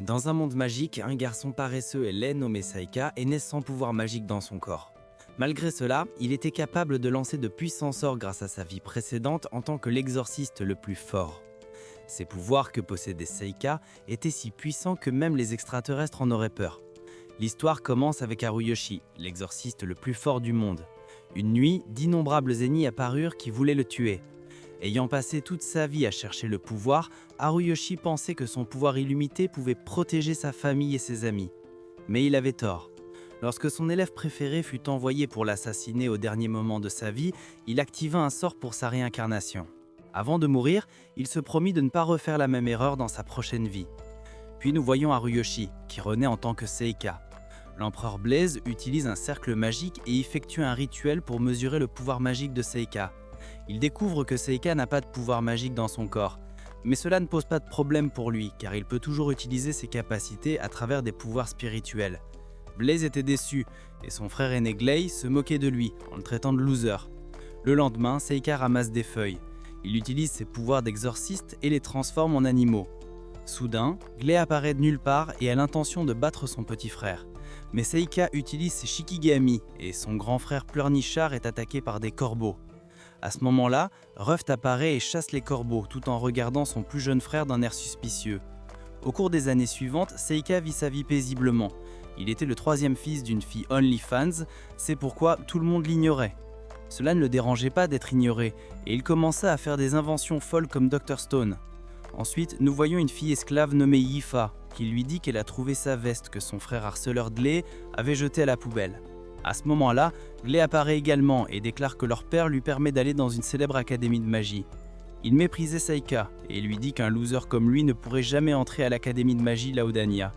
Dans un monde magique, un garçon paresseux et laid nommé Saika est né sans pouvoir magique dans son corps. Malgré cela, il était capable de lancer de puissants sorts grâce à sa vie précédente en tant que l'exorciste le plus fort. Ces pouvoirs que possédait Seika étaient si puissants que même les extraterrestres en auraient peur. L'histoire commence avec Haruyoshi, l'exorciste le plus fort du monde. Une nuit, d'innombrables ennemis apparurent qui voulaient le tuer. Ayant passé toute sa vie à chercher le pouvoir, Haruyoshi pensait que son pouvoir illimité pouvait protéger sa famille et ses amis. Mais il avait tort. Lorsque son élève préféré fut envoyé pour l'assassiner au dernier moment de sa vie, il activa un sort pour sa réincarnation. Avant de mourir, il se promit de ne pas refaire la même erreur dans sa prochaine vie. Puis nous voyons Haruyoshi, qui renaît en tant que Seika. L'empereur Blaze utilise un cercle magique et effectue un rituel pour mesurer le pouvoir magique de Seika. Il découvre que Seika n'a pas de pouvoir magique dans son corps. Mais cela ne pose pas de problème pour lui, car il peut toujours utiliser ses capacités à travers des pouvoirs spirituels. Blaze était déçu, et son frère aîné Gley se moquait de lui, en le traitant de loser. Le lendemain, Seika ramasse des feuilles. Il utilise ses pouvoirs d'exorciste et les transforme en animaux. Soudain, Gley apparaît de nulle part et a l'intention de battre son petit frère. Mais Seika utilise ses Shikigami, et son grand frère Pleurnichard est attaqué par des corbeaux. À ce moment-là, Ruft apparaît et chasse les corbeaux tout en regardant son plus jeune frère d'un air suspicieux. Au cours des années suivantes, Seika vit sa vie paisiblement. Il était le troisième fils d'une fille OnlyFans, c'est pourquoi tout le monde l'ignorait. Cela ne le dérangeait pas d'être ignoré, et il commença à faire des inventions folles comme Dr Stone. Ensuite, nous voyons une fille esclave nommée Yifa, qui lui dit qu'elle a trouvé sa veste que son frère harceleur Gley avait jetée à la poubelle. À ce moment-là, Gley apparaît également et déclare que leur père lui permet d'aller dans une célèbre académie de magie. Il méprisait Seika et lui dit qu'un loser comme lui ne pourrait jamais entrer à l'académie de magie Laodania.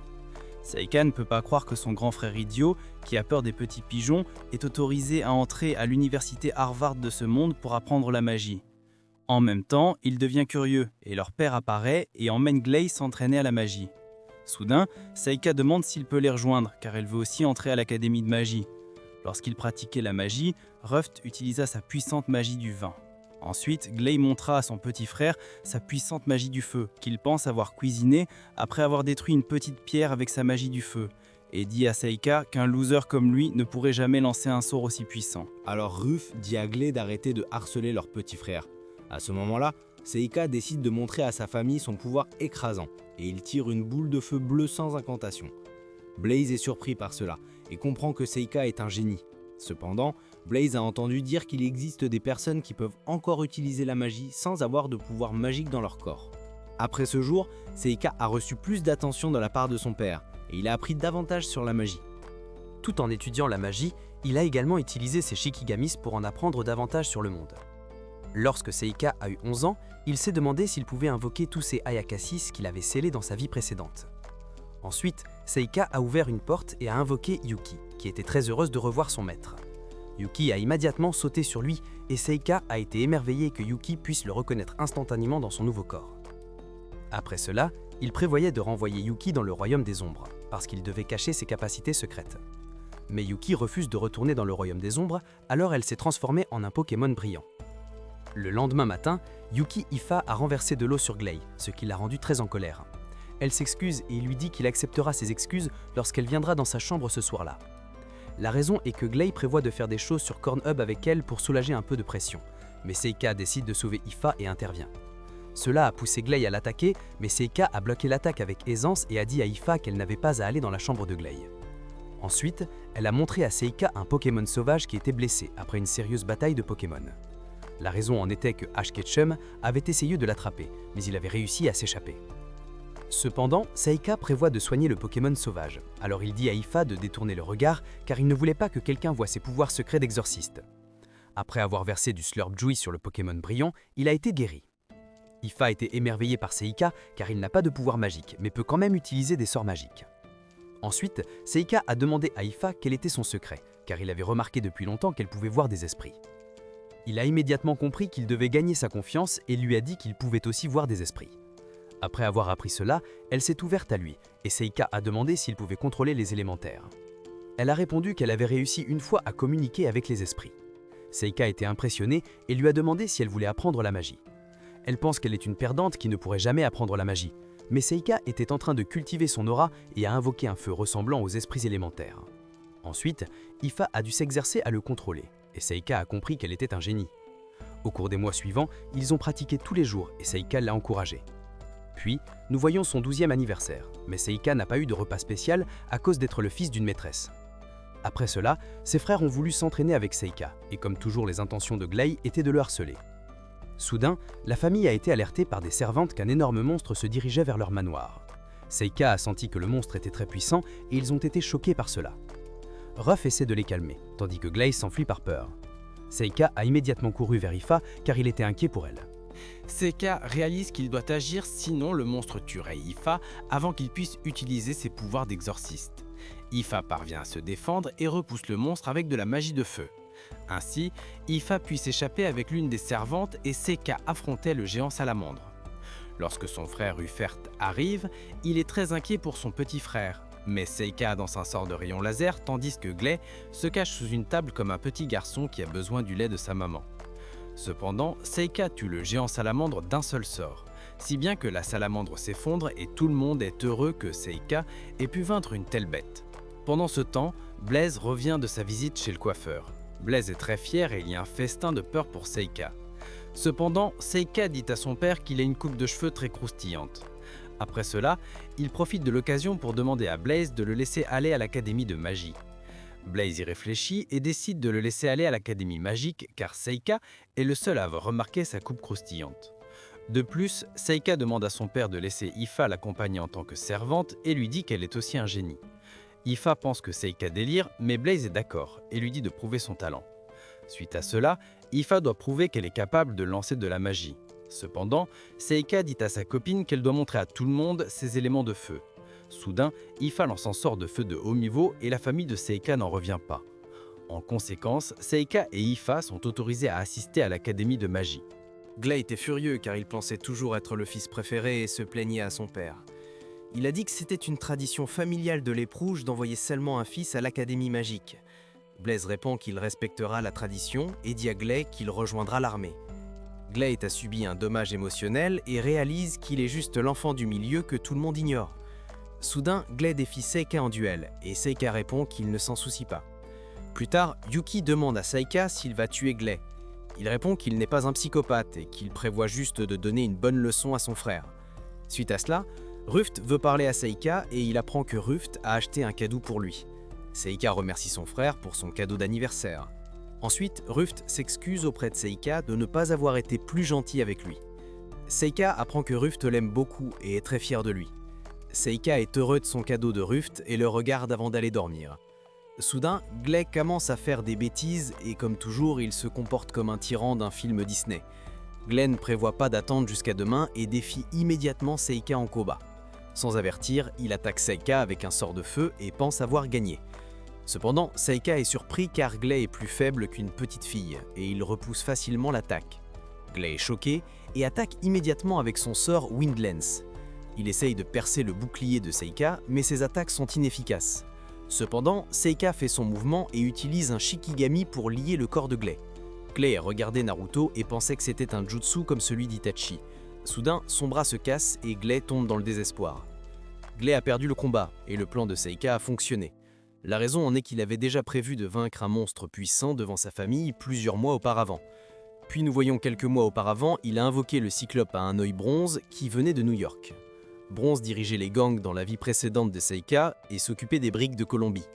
Seika ne peut pas croire que son grand frère idiot, qui a peur des petits pigeons, est autorisé à entrer à l'université Harvard de ce monde pour apprendre la magie. En même temps, il devient curieux et leur père apparaît et emmène Gley s'entraîner à la magie. Soudain, Seika demande s'il peut les rejoindre car elle veut aussi entrer à l'académie de magie. Lorsqu'il pratiquait la magie, Ruft utilisa sa puissante magie du vin. Ensuite, Gley montra à son petit frère sa puissante magie du feu, qu'il pense avoir cuisinée après avoir détruit une petite pierre avec sa magie du feu, et dit à Seika qu'un loser comme lui ne pourrait jamais lancer un sort aussi puissant. Alors Ruff dit à Gley d'arrêter de harceler leur petit frère. À ce moment-là, Seika décide de montrer à sa famille son pouvoir écrasant, et il tire une boule de feu bleue sans incantation. Blaze est surpris par cela, et comprend que Seika est un génie. Cependant, Blaze a entendu dire qu'il existe des personnes qui peuvent encore utiliser la magie sans avoir de pouvoir magique dans leur corps. Après ce jour, Seika a reçu plus d'attention de la part de son père, et il a appris davantage sur la magie. Tout en étudiant la magie, il a également utilisé ses Shikigamis pour en apprendre davantage sur le monde. Lorsque Seika a eu 11 ans, il s'est demandé s'il pouvait invoquer tous ces Ayakasis qu'il avait scellés dans sa vie précédente. Ensuite, Seika a ouvert une porte et a invoqué Yuki, qui était très heureuse de revoir son maître. Yuki a immédiatement sauté sur lui et Seika a été émerveillé que Yuki puisse le reconnaître instantanément dans son nouveau corps. Après cela, il prévoyait de renvoyer Yuki dans le royaume des ombres, parce qu'il devait cacher ses capacités secrètes. Mais Yuki refuse de retourner dans le royaume des ombres, alors elle s'est transformée en un Pokémon brillant. Le lendemain matin, Yuki Ifa a renversé de l'eau sur Gley, ce qui l'a rendu très en colère. Elle s'excuse et il lui dit qu'il acceptera ses excuses lorsqu'elle viendra dans sa chambre ce soir-là. La raison est que Gley prévoit de faire des choses sur Cornhub avec elle pour soulager un peu de pression, mais Seika décide de sauver Ifa et intervient. Cela a poussé Gley à l'attaquer, mais Seika a bloqué l'attaque avec aisance et a dit à Ifa qu'elle n'avait pas à aller dans la chambre de Gley. Ensuite, elle a montré à Seika un Pokémon sauvage qui était blessé après une sérieuse bataille de Pokémon. La raison en était que Ash Ketchum avait essayé de l'attraper, mais il avait réussi à s'échapper. Cependant, Seika prévoit de soigner le Pokémon sauvage, alors il dit à Ifa de détourner le regard car il ne voulait pas que quelqu'un voie ses pouvoirs secrets d'exorciste. Après avoir versé du Slurp Juice sur le Pokémon brillant, il a été guéri. Ifa était émerveillé par Seika car il n'a pas de pouvoir magique, mais peut quand même utiliser des sorts magiques. Ensuite, Seika a demandé à Ifa quel était son secret, car il avait remarqué depuis longtemps qu'elle pouvait voir des esprits. Il a immédiatement compris qu'il devait gagner sa confiance et lui a dit qu'il pouvait aussi voir des esprits. Après avoir appris cela, elle s'est ouverte à lui, et Seika a demandé s'il pouvait contrôler les élémentaires. Elle a répondu qu'elle avait réussi une fois à communiquer avec les esprits. Seika était impressionnée et lui a demandé si elle voulait apprendre la magie. Elle pense qu'elle est une perdante qui ne pourrait jamais apprendre la magie, Mais Seika était en train de cultiver son aura et a invoqué un feu ressemblant aux esprits élémentaires. Ensuite, Ifa a dû s'exercer à le contrôler, et Seika a compris qu'elle était un génie. Au cours des mois suivants, ils ont pratiqué tous les jours et Seika l'a encouragé. Puis, nous voyons son 12e anniversaire, mais Seika n'a pas eu de repas spécial à cause d'être le fils d'une maîtresse. Après cela, ses frères ont voulu s'entraîner avec Seika, et comme toujours les intentions de Gley étaient de le harceler. Soudain, la famille a été alertée par des servantes qu'un énorme monstre se dirigeait vers leur manoir. Seika a senti que le monstre était très puissant et ils ont été choqués par cela. Ruff essaie de les calmer, tandis que Gley s'enfuit par peur. Seika a immédiatement couru vers Ifa car il était inquiet pour elle. Seika réalise qu'il doit agir sinon le monstre tuerait Ifa avant qu'il puisse utiliser ses pouvoirs d'exorciste. Ifa parvient à se défendre et repousse le monstre avec de la magie de feu. Ainsi, Ifa puis s'échapper avec l'une des servantes et Seika affrontait le géant salamandre. Lorsque son frère Ufert arrive, il est très inquiet pour son petit frère, mais Seika danse un sort de rayon laser tandis que Gley se cache sous une table comme un petit garçon qui a besoin du lait de sa maman. Cependant, Seika tue le géant salamandre d'un seul sort, si bien que la salamandre s'effondre et tout le monde est heureux que Seika ait pu vaincre une telle bête. Pendant ce temps, Blaze revient de sa visite chez le coiffeur. Blaze est très fier et il y a un festin de peur pour Seika. Cependant, Seika dit à son père qu'il a une coupe de cheveux très croustillante. Après cela, il profite de l'occasion pour demander à Blaze de le laisser aller à l'académie de magie. Blaze y réfléchit et décide de le laisser aller à l'académie magique car Seika est le seul à avoir remarqué sa coupe croustillante. De plus, Seika demande à son père de laisser Ifa l'accompagner en tant que servante et lui dit qu'elle est aussi un génie. Ifa pense que Seika délire, mais Blaze est d'accord et lui dit de prouver son talent. Suite à cela, Ifa doit prouver qu'elle est capable de lancer de la magie. Cependant, Seika dit à sa copine qu'elle doit montrer à tout le monde ses éléments de feu. Soudain, Ifa lance un sort de feu de haut niveau et la famille de Seika n'en revient pas. En conséquence, Seika et Ifa sont autorisés à assister à l'académie de magie. Gley était furieux car il pensait toujours être le fils préféré et se plaignait à son père. Il a dit que c'était une tradition familiale de l'Éperouge d'envoyer seulement un fils à l'académie magique. Blaze répond qu'il respectera la tradition et dit à Gley qu'il rejoindra l'armée. Gley a subi un dommage émotionnel et réalise qu'il est juste l'enfant du milieu que tout le monde ignore. Soudain, Gley défie Seika en duel et Seika répond qu'il ne s'en soucie pas. Plus tard, Yuki demande à Seika s'il va tuer Gley. Il répond qu'il n'est pas un psychopathe et qu'il prévoit juste de donner une bonne leçon à son frère. Suite à cela, Ruft veut parler à Seika et il apprend que Ruft a acheté un cadeau pour lui. Seika remercie son frère pour son cadeau d'anniversaire. Ensuite, Ruft s'excuse auprès de Seika de ne pas avoir été plus gentil avec lui. Seika apprend que Ruft l'aime beaucoup et est très fier de lui. Seika est heureux de son cadeau de Ruft et le regarde avant d'aller dormir. Soudain, Gley commence à faire des bêtises et comme toujours, il se comporte comme un tyran d'un film Disney. Gley ne prévoit pas d'attendre jusqu'à demain et défie immédiatement Seika en combat. Sans avertir, il attaque Seika avec un sort de feu et pense avoir gagné. Cependant, Seika est surpris car Gley est plus faible qu'une petite fille et il repousse facilement l'attaque. Gley est choqué et attaque immédiatement avec son sort Windlance. Il essaye de percer le bouclier de Seika, mais ses attaques sont inefficaces. Cependant, Seika fait son mouvement et utilise un Shikigami pour lier le corps de Gley. Gley a regardé Naruto et pensait que c'était un jutsu comme celui d'Itachi. Soudain, son bras se casse et Gley tombe dans le désespoir. Gley a perdu le combat et le plan de Seika a fonctionné. La raison en est qu'il avait déjà prévu de vaincre un monstre puissant devant sa famille plusieurs mois auparavant. Puis nous voyons quelques mois auparavant, il a invoqué le Cyclope à un œil bronze qui venait de New York. Bronze dirigeait les gangs dans la vie précédente de Seika et s'occupait des briques de Colombie.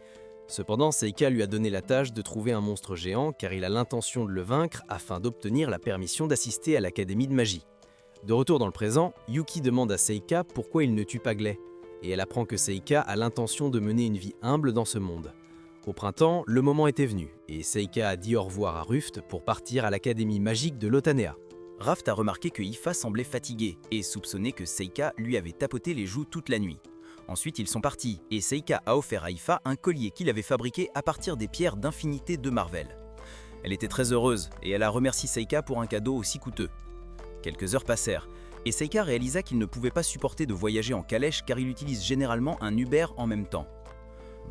Cependant, Seika lui a donné la tâche de trouver un monstre géant car il a l'intention de le vaincre afin d'obtenir la permission d'assister à l'académie de magie. De retour dans le présent, Yuki demande à Seika pourquoi il ne tue pas Gley, et elle apprend que Seika a l'intention de mener une vie humble dans ce monde. Au printemps, le moment était venu, et Seika a dit au revoir à Ruft pour partir à l'académie magique de Lotanea. Raft a remarqué que Ifa semblait fatigué et soupçonné que Seika lui avait tapoté les joues toute la nuit. Ensuite, ils sont partis, et Seika a offert à Ifa un collier qu'il avait fabriqué à partir des pierres d'infinité de Marvel. Elle était très heureuse, et elle a remercié Seika pour un cadeau aussi coûteux. Quelques heures passèrent, et Seika réalisa qu'il ne pouvait pas supporter de voyager en calèche car il utilise généralement un Uber en même temps.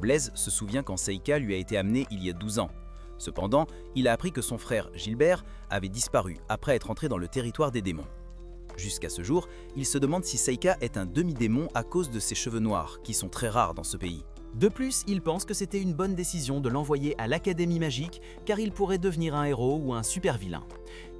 Blaze se souvient quand Seika lui a été amené il y a 12 ans. Cependant, il a appris que son frère Gilbert avait disparu après être entré dans le territoire des démons. Jusqu'à ce jour, il se demande si Seika est un demi-démon à cause de ses cheveux noirs, qui sont très rares dans ce pays. De plus, il pense que c'était une bonne décision de l'envoyer à l'Académie magique car il pourrait devenir un héros ou un super vilain.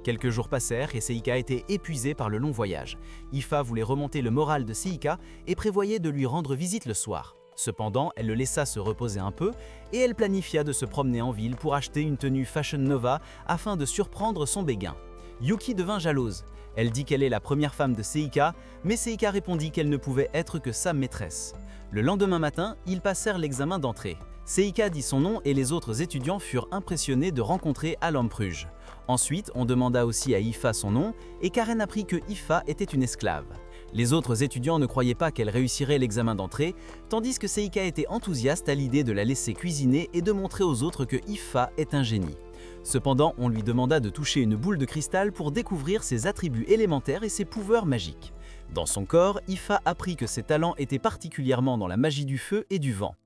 Quelques jours passèrent et Seika était épuisé par le long voyage. Ifa voulait remonter le moral de Seika et prévoyait de lui rendre visite le soir. Cependant, elle le laissa se reposer un peu et elle planifia de se promener en ville pour acheter une tenue Fashion Nova afin de surprendre son béguin. Yuki devint jalouse. Elle dit qu'elle est la première femme de Seika, mais Seika répondit qu'elle ne pouvait être que sa maîtresse. Le lendemain matin, ils passèrent l'examen d'entrée. Seika dit son nom et les autres étudiants furent impressionnés de rencontrer Alampruge. Ensuite, on demanda aussi à Ifa son nom et Karen apprit que Ifa était une esclave. Les autres étudiants ne croyaient pas qu'elle réussirait l'examen d'entrée, tandis que Seika était enthousiaste à l'idée de la laisser cuisiner et de montrer aux autres que Ifa est un génie. Cependant, on lui demanda de toucher une boule de cristal pour découvrir ses attributs élémentaires et ses pouvoirs magiques. Dans son corps, Ifa apprit que ses talents étaient particulièrement dans la magie du feu et du vent.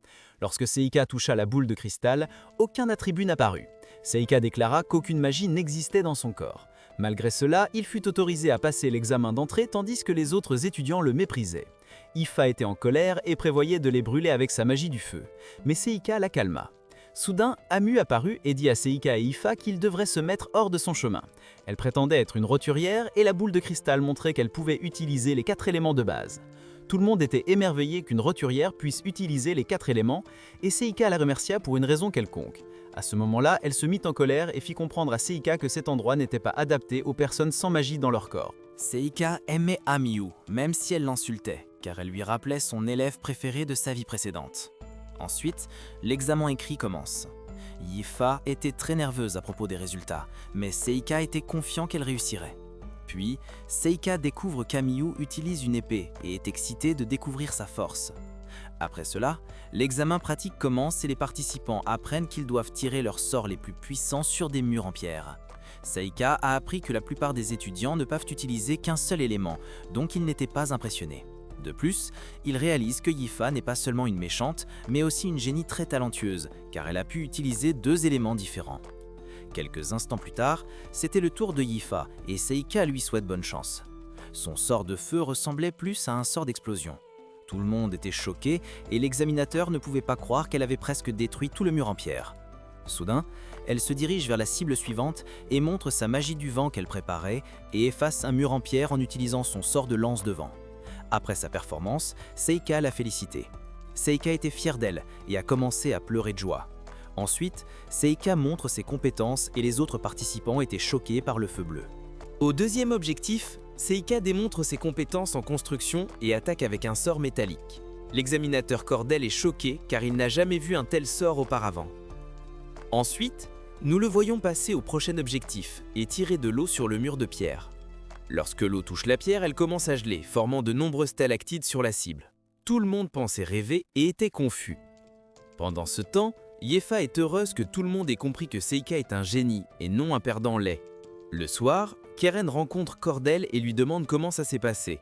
Lorsque Seika toucha la boule de cristal, aucun attribut n'apparut. Seika déclara qu'aucune magie n'existait dans son corps. Malgré cela, il fut autorisé à passer l'examen d'entrée tandis que les autres étudiants le méprisaient. Ifa était en colère et prévoyait de les brûler avec sa magie du feu. Mais Seika la calma. Soudain, Amu apparut et dit à Seika et Ifa qu'ils devraient se mettre hors de son chemin. Elle prétendait être une roturière et la boule de cristal montrait qu'elle pouvait utiliser les 4 éléments de base. Tout le monde était émerveillé qu'une roturière puisse utiliser les 4 éléments et Seika la remercia pour une raison quelconque. À ce moment-là, elle se mit en colère et fit comprendre à Seika que cet endroit n'était pas adapté aux personnes sans magie dans leur corps. Seika aimait Amiyu, même si elle l'insultait, car elle lui rappelait son élève préféré de sa vie précédente. Ensuite, l'examen écrit commence. Ifa était très nerveuse à propos des résultats, mais Seika était confiant qu'elle réussirait. Puis, Seika découvre qu'Amiyu utilise une épée et est excitée de découvrir sa force. Après cela, l'examen pratique commence et les participants apprennent qu'ils doivent tirer leurs sorts les plus puissants sur des murs en pierre. Seika a appris que la plupart des étudiants ne peuvent utiliser qu'un seul élément, donc il n'était pas impressionné. De plus, il réalise que Ifa n'est pas seulement une méchante, mais aussi une génie très talentueuse, car elle a pu utiliser 2 éléments différents. Quelques instants plus tard, c'était le tour de Ifa, et Seika lui souhaite bonne chance. Son sort de feu ressemblait plus à un sort d'explosion. Tout le monde était choqué, et l'examinateur ne pouvait pas croire qu'elle avait presque détruit tout le mur en pierre. Soudain, elle se dirige vers la cible suivante et montre sa magie du vent qu'elle préparait, et efface un mur en pierre en utilisant son sort de lance de vent. Après sa performance, Seika l'a félicité. Seika était fière d'elle et a commencé à pleurer de joie. Ensuite, Seika montre ses compétences et les autres participants étaient choqués par le feu bleu. Au deuxième objectif, Seika démontre ses compétences en construction et attaque avec un sort métallique. L'examinateur Cordel est choqué car il n'a jamais vu un tel sort auparavant. Ensuite, nous le voyons passer au prochain objectif et tirer de l'eau sur le mur de pierre. Lorsque l'eau touche la pierre, elle commence à geler, formant de nombreuses stalactites sur la cible. Tout le monde pensait rêver et était confus. Pendant ce temps, Yefa est heureuse que tout le monde ait compris que Seika est un génie et non un perdant laid. Le soir, Keren rencontre Cordel et lui demande comment ça s'est passé.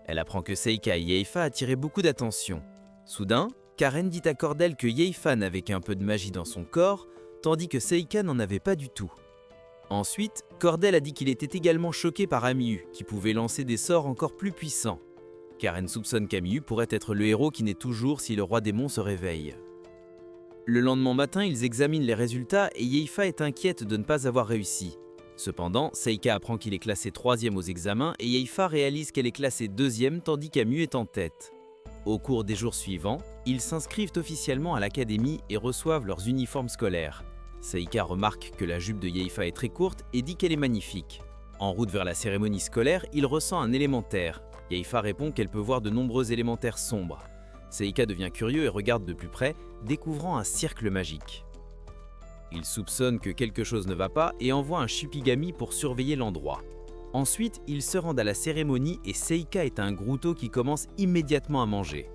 Elle apprend que Seika et Yefa attiraient beaucoup d'attention. Soudain, Karen dit à Cordel que Yefa n'avait qu'un peu de magie dans son corps, tandis que Seika n'en avait pas du tout. Ensuite, Cordel a dit qu'il était également choqué par Amiyu, qui pouvait lancer des sorts encore plus puissants. Karen soupçonne qu'Amiyu pourrait être le héros qui naît toujours si le roi démon se réveille. Le lendemain matin, ils examinent les résultats et Yefa est inquiète de ne pas avoir réussi. Cependant, Seika apprend qu'il est classé 3e aux examens et Yefa réalise qu'elle est classée 2e tandis qu'Amiyu est en tête. Au cours des jours suivants, ils s'inscrivent officiellement à l'académie et reçoivent leurs uniformes scolaires. Seika remarque que la jupe de Yefa est très courte et dit qu'elle est magnifique. En route vers la cérémonie scolaire, il ressent un élémentaire. Yefa répond qu'elle peut voir de nombreux élémentaires sombres. Seika devient curieux et regarde de plus près, découvrant un cercle magique. Il soupçonne que quelque chose ne va pas et envoie un Shipigami pour surveiller l'endroit. Ensuite, ils se rendent à la cérémonie et Seika est un grouto qui commence immédiatement à manger.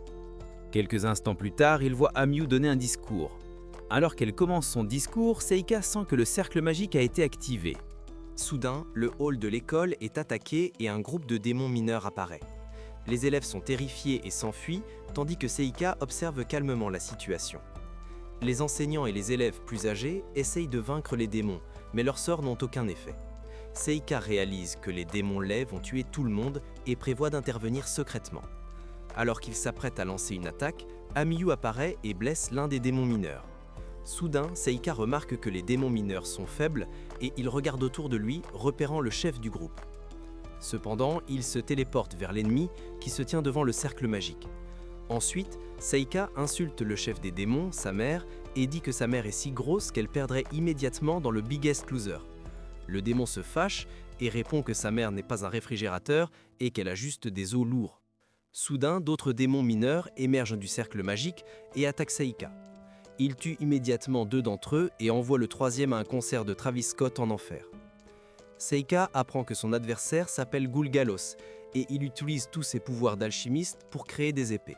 Quelques instants plus tard, il voit Amiyu donner un discours. Alors qu'elle commence son discours, Seika sent que le cercle magique a été activé. Soudain, le hall de l'école est attaqué et un groupe de démons mineurs apparaît. Les élèves sont terrifiés et s'enfuient, tandis que Seika observe calmement la situation. Les enseignants et les élèves plus âgés essayent de vaincre les démons, mais leurs sorts n'ont aucun effet. Seika réalise que les démons laids vont tuer tout le monde et prévoit d'intervenir secrètement. Alors qu'il s'apprête à lancer une attaque, Amiyu apparaît et blesse l'un des démons mineurs. Soudain, Seika remarque que les démons mineurs sont faibles et il regarde autour de lui, repérant le chef du groupe. Cependant, il se téléporte vers l'ennemi qui se tient devant le cercle magique. Ensuite, Seika insulte le chef des démons, sa mère, et dit que sa mère est si grosse qu'elle perdrait immédiatement dans le Biggest Loser. Le démon se fâche et répond que sa mère n'est pas un réfrigérateur et qu'elle a juste des os lourds. Soudain, d'autres démons mineurs émergent du cercle magique et attaquent Seika. Il tue immédiatement 2 d'entre eux et envoie le 3e à un concert de Travis Scott en enfer. Seika apprend que son adversaire s'appelle Gulgalos et il utilise tous ses pouvoirs d'alchimiste pour créer des épées.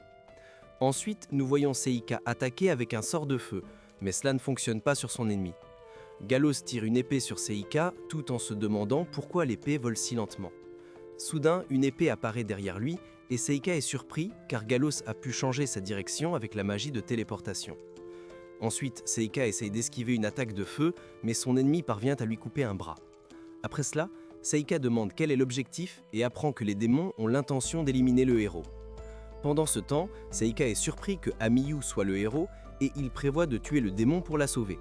Ensuite, nous voyons Seika attaquer avec un sort de feu, mais cela ne fonctionne pas sur son ennemi. Galos tire une épée sur Seika tout en se demandant pourquoi l'épée vole si lentement. Soudain, une épée apparaît derrière lui et Seika est surpris car Galos a pu changer sa direction avec la magie de téléportation. Ensuite, Seika essaye d'esquiver une attaque de feu, mais son ennemi parvient à lui couper un bras. Après cela, Seika demande quel est l'objectif et apprend que les démons ont l'intention d'éliminer le héros. Pendant ce temps, Seika est surpris que Amiyu soit le héros et il prévoit de tuer le démon pour la sauver.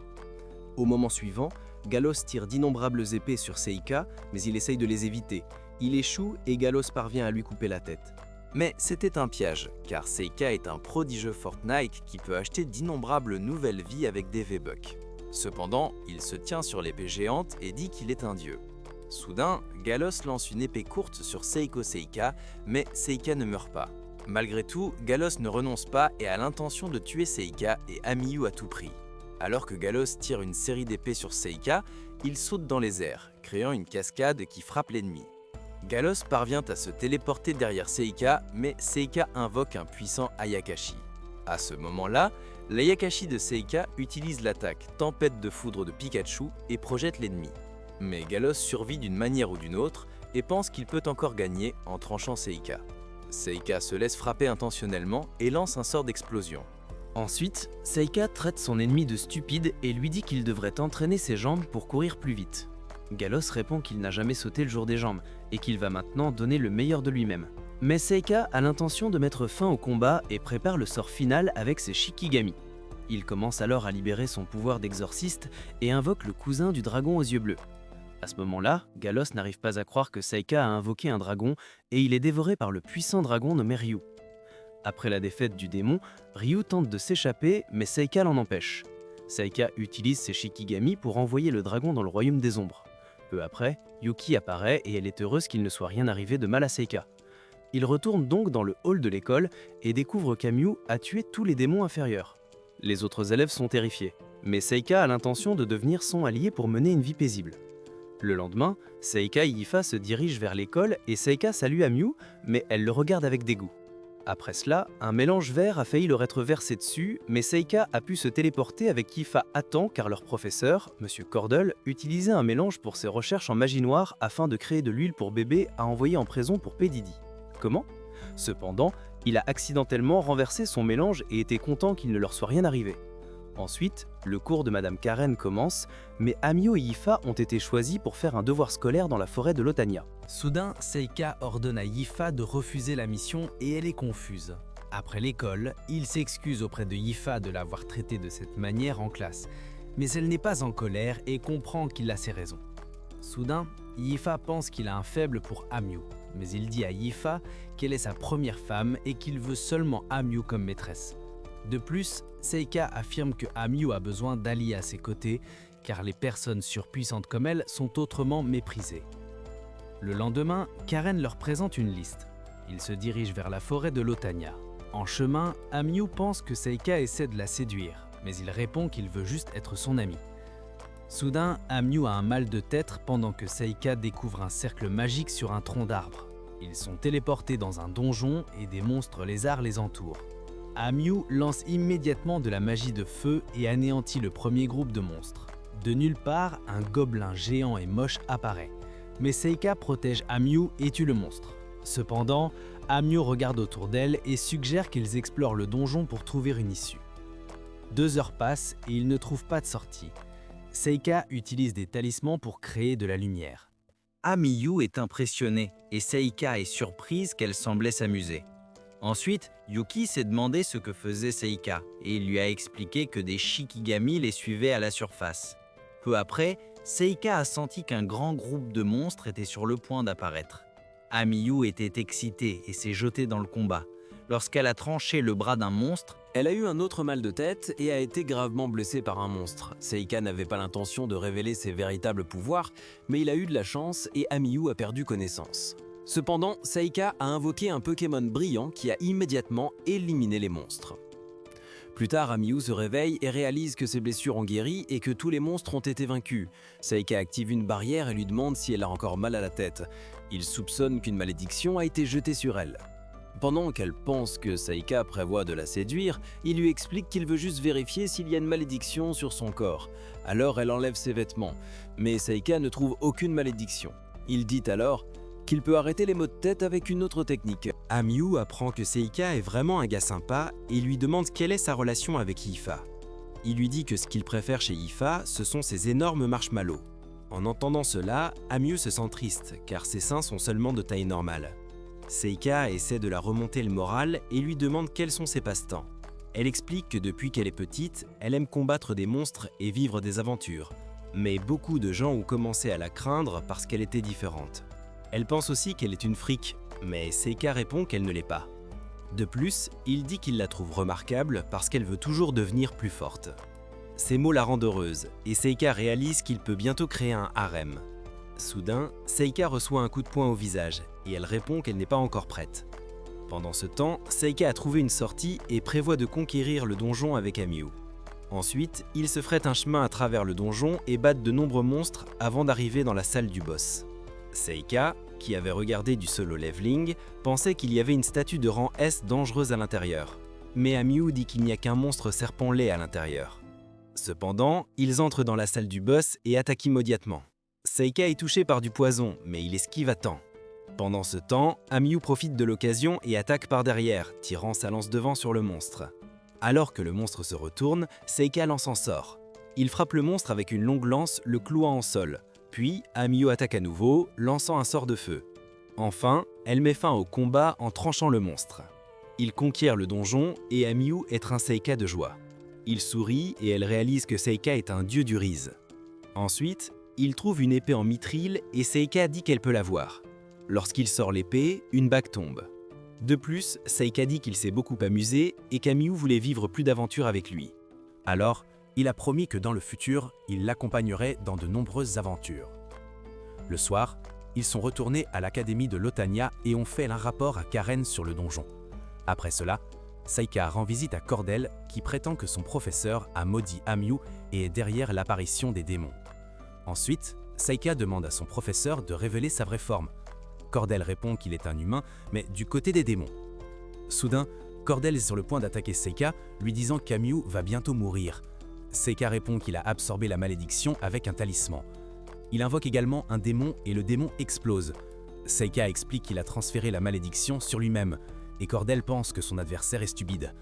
Au moment suivant, Galos tire d'innombrables épées sur Seika, mais il essaye de les éviter. Il échoue et Galos parvient à lui couper la tête. Mais c'était un piège, car Seika est un pro du jeu Fortnite qui peut acheter d'innombrables nouvelles vies avec des V-Bucks. Cependant, il se tient sur l'épée géante et dit qu'il est un dieu. Soudain, Galos lance une épée courte sur Seiko Seika, mais Seika ne meurt pas. Malgré tout, Galos ne renonce pas et a l'intention de tuer Seika et Amiyu à tout prix. Alors que Galos tire une série d'épées sur Seika, il saute dans les airs, créant une cascade qui frappe l'ennemi. Galos parvient à se téléporter derrière Seika, mais Seika invoque un puissant Ayakashi. À ce moment-là, l'Ayakashi de Seika utilise l'attaque Tempête de foudre de Pikachu et projette l'ennemi. Mais Galos survit d'une manière ou d'une autre et pense qu'il peut encore gagner en tranchant Seika. Seika se laisse frapper intentionnellement et lance un sort d'explosion. Ensuite, Seika traite son ennemi de stupide et lui dit qu'il devrait entraîner ses jambes pour courir plus vite. Galos répond qu'il n'a jamais sauté le jour des jambes et qu'il va maintenant donner le meilleur de lui-même. Mais Seika a l'intention de mettre fin au combat et prépare le sort final avec ses Shikigami. Il commence alors à libérer son pouvoir d'exorciste et invoque le cousin du dragon aux yeux bleus. À ce moment-là, Galos n'arrive pas à croire que Seika a invoqué un dragon et il est dévoré par le puissant dragon nommé Ryu. Après la défaite du démon, Ryu tente de s'échapper mais Seika l'en empêche. Seika utilise ses Shikigami pour envoyer le dragon dans le royaume des ombres. Peu après, Yuki apparaît et elle est heureuse qu'il ne soit rien arrivé de mal à Seika. Il retourne donc dans le hall de l'école et découvre qu'Amiyu a tué tous les démons inférieurs. Les autres élèves sont terrifiés, mais Seika a l'intention de devenir son allié pour mener une vie paisible. Le lendemain, Seika et Ifa se dirigent vers l'école et Seika salue Amiyu, mais elle le regarde avec dégoût. Après cela, un mélange vert a failli leur être versé dessus, mais Seika a pu se téléporter avec Ifa à temps car leur professeur, Monsieur Cordel, utilisait un mélange pour ses recherches en magie noire afin de créer de l'huile pour bébé à envoyer en prison pour P. Diddy. Comment ? Cependant, il a accidentellement renversé son mélange et était content qu'il ne leur soit rien arrivé. Ensuite, le cours de Madame Karen commence, mais Amiyu et Ifa ont été choisis pour faire un devoir scolaire dans la forêt de Lotania. Soudain, Seika ordonne à Ifa de refuser la mission et elle est confuse. Après l'école, il s'excuse auprès de Ifa de l'avoir traitée de cette manière en classe, mais elle n'est pas en colère et comprend qu'il a ses raisons. Soudain, Ifa pense qu'il a un faible pour Amiyu, mais il dit à Ifa qu'elle est sa première femme et qu'il veut seulement Amiyu comme maîtresse. De plus, Seika affirme que Amiyu a besoin d'alliés à ses côtés, car les personnes surpuissantes comme elle sont autrement méprisées. Le lendemain, Karen leur présente une liste. Ils se dirigent vers la forêt de Lotania. En chemin, Amiyu pense que Seika essaie de la séduire, mais il répond qu'il veut juste être son ami. Soudain, Amiyu a un mal de tête pendant que Seika découvre un cercle magique sur un tronc d'arbre. Ils sont téléportés dans un donjon et des monstres lézards les entourent. Amiyu lance immédiatement de la magie de feu et anéantit le premier groupe de monstres. De nulle part, un gobelin géant et moche apparaît. Mais Seika protège Amiyu et tue le monstre. Cependant, Amiyu regarde autour d'elle et suggère qu'ils explorent le donjon pour trouver une issue. 2 heures passent et ils ne trouvent pas de sortie. Seika utilise des talismans pour créer de la lumière. Amiyu est impressionnée et Seika est surprise qu'elle semblait s'amuser. Ensuite, Yuki s'est demandé ce que faisait Seika et il lui a expliqué que des Shikigami les suivaient à la surface. Peu après, Seika a senti qu'un grand groupe de monstres était sur le point d'apparaître. Amiyu était excitée et s'est jetée dans le combat. Lorsqu'elle a tranché le bras d'un monstre, Elle a eu un autre mal de tête et a été gravement blessée par un monstre. Seika n'avait pas l'intention de révéler ses véritables pouvoirs, mais il a eu de la chance et Amiyu a perdu connaissance. Cependant, Seika a invoqué un Pokémon brillant qui a immédiatement éliminé les monstres. Plus tard, Amiyu se réveille et réalise que ses blessures ont guéri et que tous les monstres ont été vaincus. Seika active une barrière et lui demande si elle a encore mal à la tête. Il soupçonne qu'une malédiction a été jetée sur elle. Pendant qu'elle pense que Seika prévoit de la séduire, il lui explique qu'il veut juste vérifier s'il y a une malédiction sur son corps. Alors elle enlève ses vêtements, mais Seika ne trouve aucune malédiction. Il dit alors qu'il peut arrêter les maux de tête avec une autre technique. Amiyu apprend que Seika est vraiment un gars sympa et lui demande quelle est sa relation avec Ifa. Il lui dit que ce qu'il préfère chez Ifa, ce sont ses énormes marshmallows. En entendant cela, Amiyu se sent triste car ses seins sont seulement de taille normale. Seika essaie de la remonter le moral et lui demande quels sont ses passe-temps. Elle explique que depuis qu'elle est petite, elle aime combattre des monstres et vivre des aventures. Mais beaucoup de gens ont commencé à la craindre parce qu'elle était différente. Elle pense aussi qu'elle est une frique, mais Seika répond qu'elle ne l'est pas. De plus, il dit qu'il la trouve remarquable parce qu'elle veut toujours devenir plus forte. Ces mots la rendent heureuse et Seika réalise qu'il peut bientôt créer un harem. Soudain, Seika reçoit un coup de poing au visage et elle répond qu'elle n'est pas encore prête. Pendant ce temps, Seika a trouvé une sortie et prévoit de conquérir le donjon avec Amiyu. Ensuite, ils se fraient un chemin à travers le donjon et battent de nombreux monstres avant d'arriver dans la salle du boss. Seika, qui avait regardé du solo leveling, pensait qu'il y avait une statue de rang S dangereuse à l'intérieur. Mais Amiyu dit qu'il n'y a qu'un monstre serpent laid à l'intérieur. Cependant, ils entrent dans la salle du boss et attaquent immédiatement. Seika est touché par du poison, mais il esquive à temps. Pendant ce temps, Amiyu profite de l'occasion et attaque par derrière, tirant sa lance de vent sur le monstre. Alors que le monstre se retourne, Seika lance un sort. Il frappe le monstre avec une longue lance, le clouant en sol. Puis, Amiyu attaque à nouveau, lançant un sort de feu. Enfin, elle met fin au combat en tranchant le monstre. Il conquiert le donjon et Amiyu étreint Seika de joie. Il sourit et elle réalise que Seika est un dieu du riz. Ensuite, il trouve une épée en mithril et Seika dit qu'elle peut l'avoir. Lorsqu'il sort l'épée, une bague tombe. De plus, Seika dit qu'il s'est beaucoup amusé et qu'Amiyu voulait vivre plus d'aventures avec lui. Alors, il a promis que dans le futur, il l'accompagnerait dans de nombreuses aventures. Le soir, ils sont retournés à l'académie de Lotania et ont fait un rapport à Karen sur le donjon. Après cela, Seika rend visite à Cordell qui prétend que son professeur a maudit Amiyu et est derrière l'apparition des démons. Ensuite, Seika demande à son professeur de révéler sa vraie forme. Cordell répond qu'il est un humain, mais du côté des démons. Soudain, Cordell est sur le point d'attaquer Seika, lui disant qu'Amiyu va bientôt mourir. Seika répond qu'il a absorbé la malédiction avec un talisman. Il invoque également un démon et le démon explose. Seika explique qu'il a transféré la malédiction sur lui-même, et Cordell pense que son adversaire est stupide.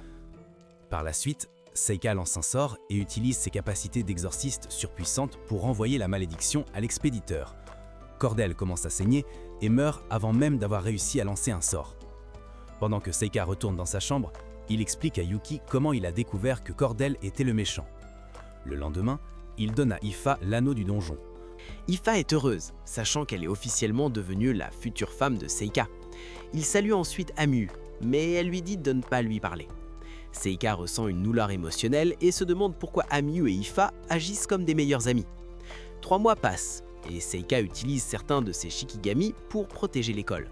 Par la suite, Seika lance un sort et utilise ses capacités d'exorciste surpuissantes pour renvoyer la malédiction à l'expéditeur. Cordell commence à saigner et meurt avant même d'avoir réussi à lancer un sort. Pendant que Seika retourne dans sa chambre, il explique à Yuki comment il a découvert que Cordell était le méchant. Le lendemain, il donne à Ifa l'anneau du donjon. Ifa est heureuse, sachant qu'elle est officiellement devenue la future femme de Seika. Il salue ensuite Amiyu, mais elle lui dit de ne pas lui parler. Seika ressent une douleur émotionnelle et se demande pourquoi Amiyu et Ifa agissent comme des meilleurs amis. 3 mois passent, et Seika utilise certains de ses Shikigami pour protéger l'école.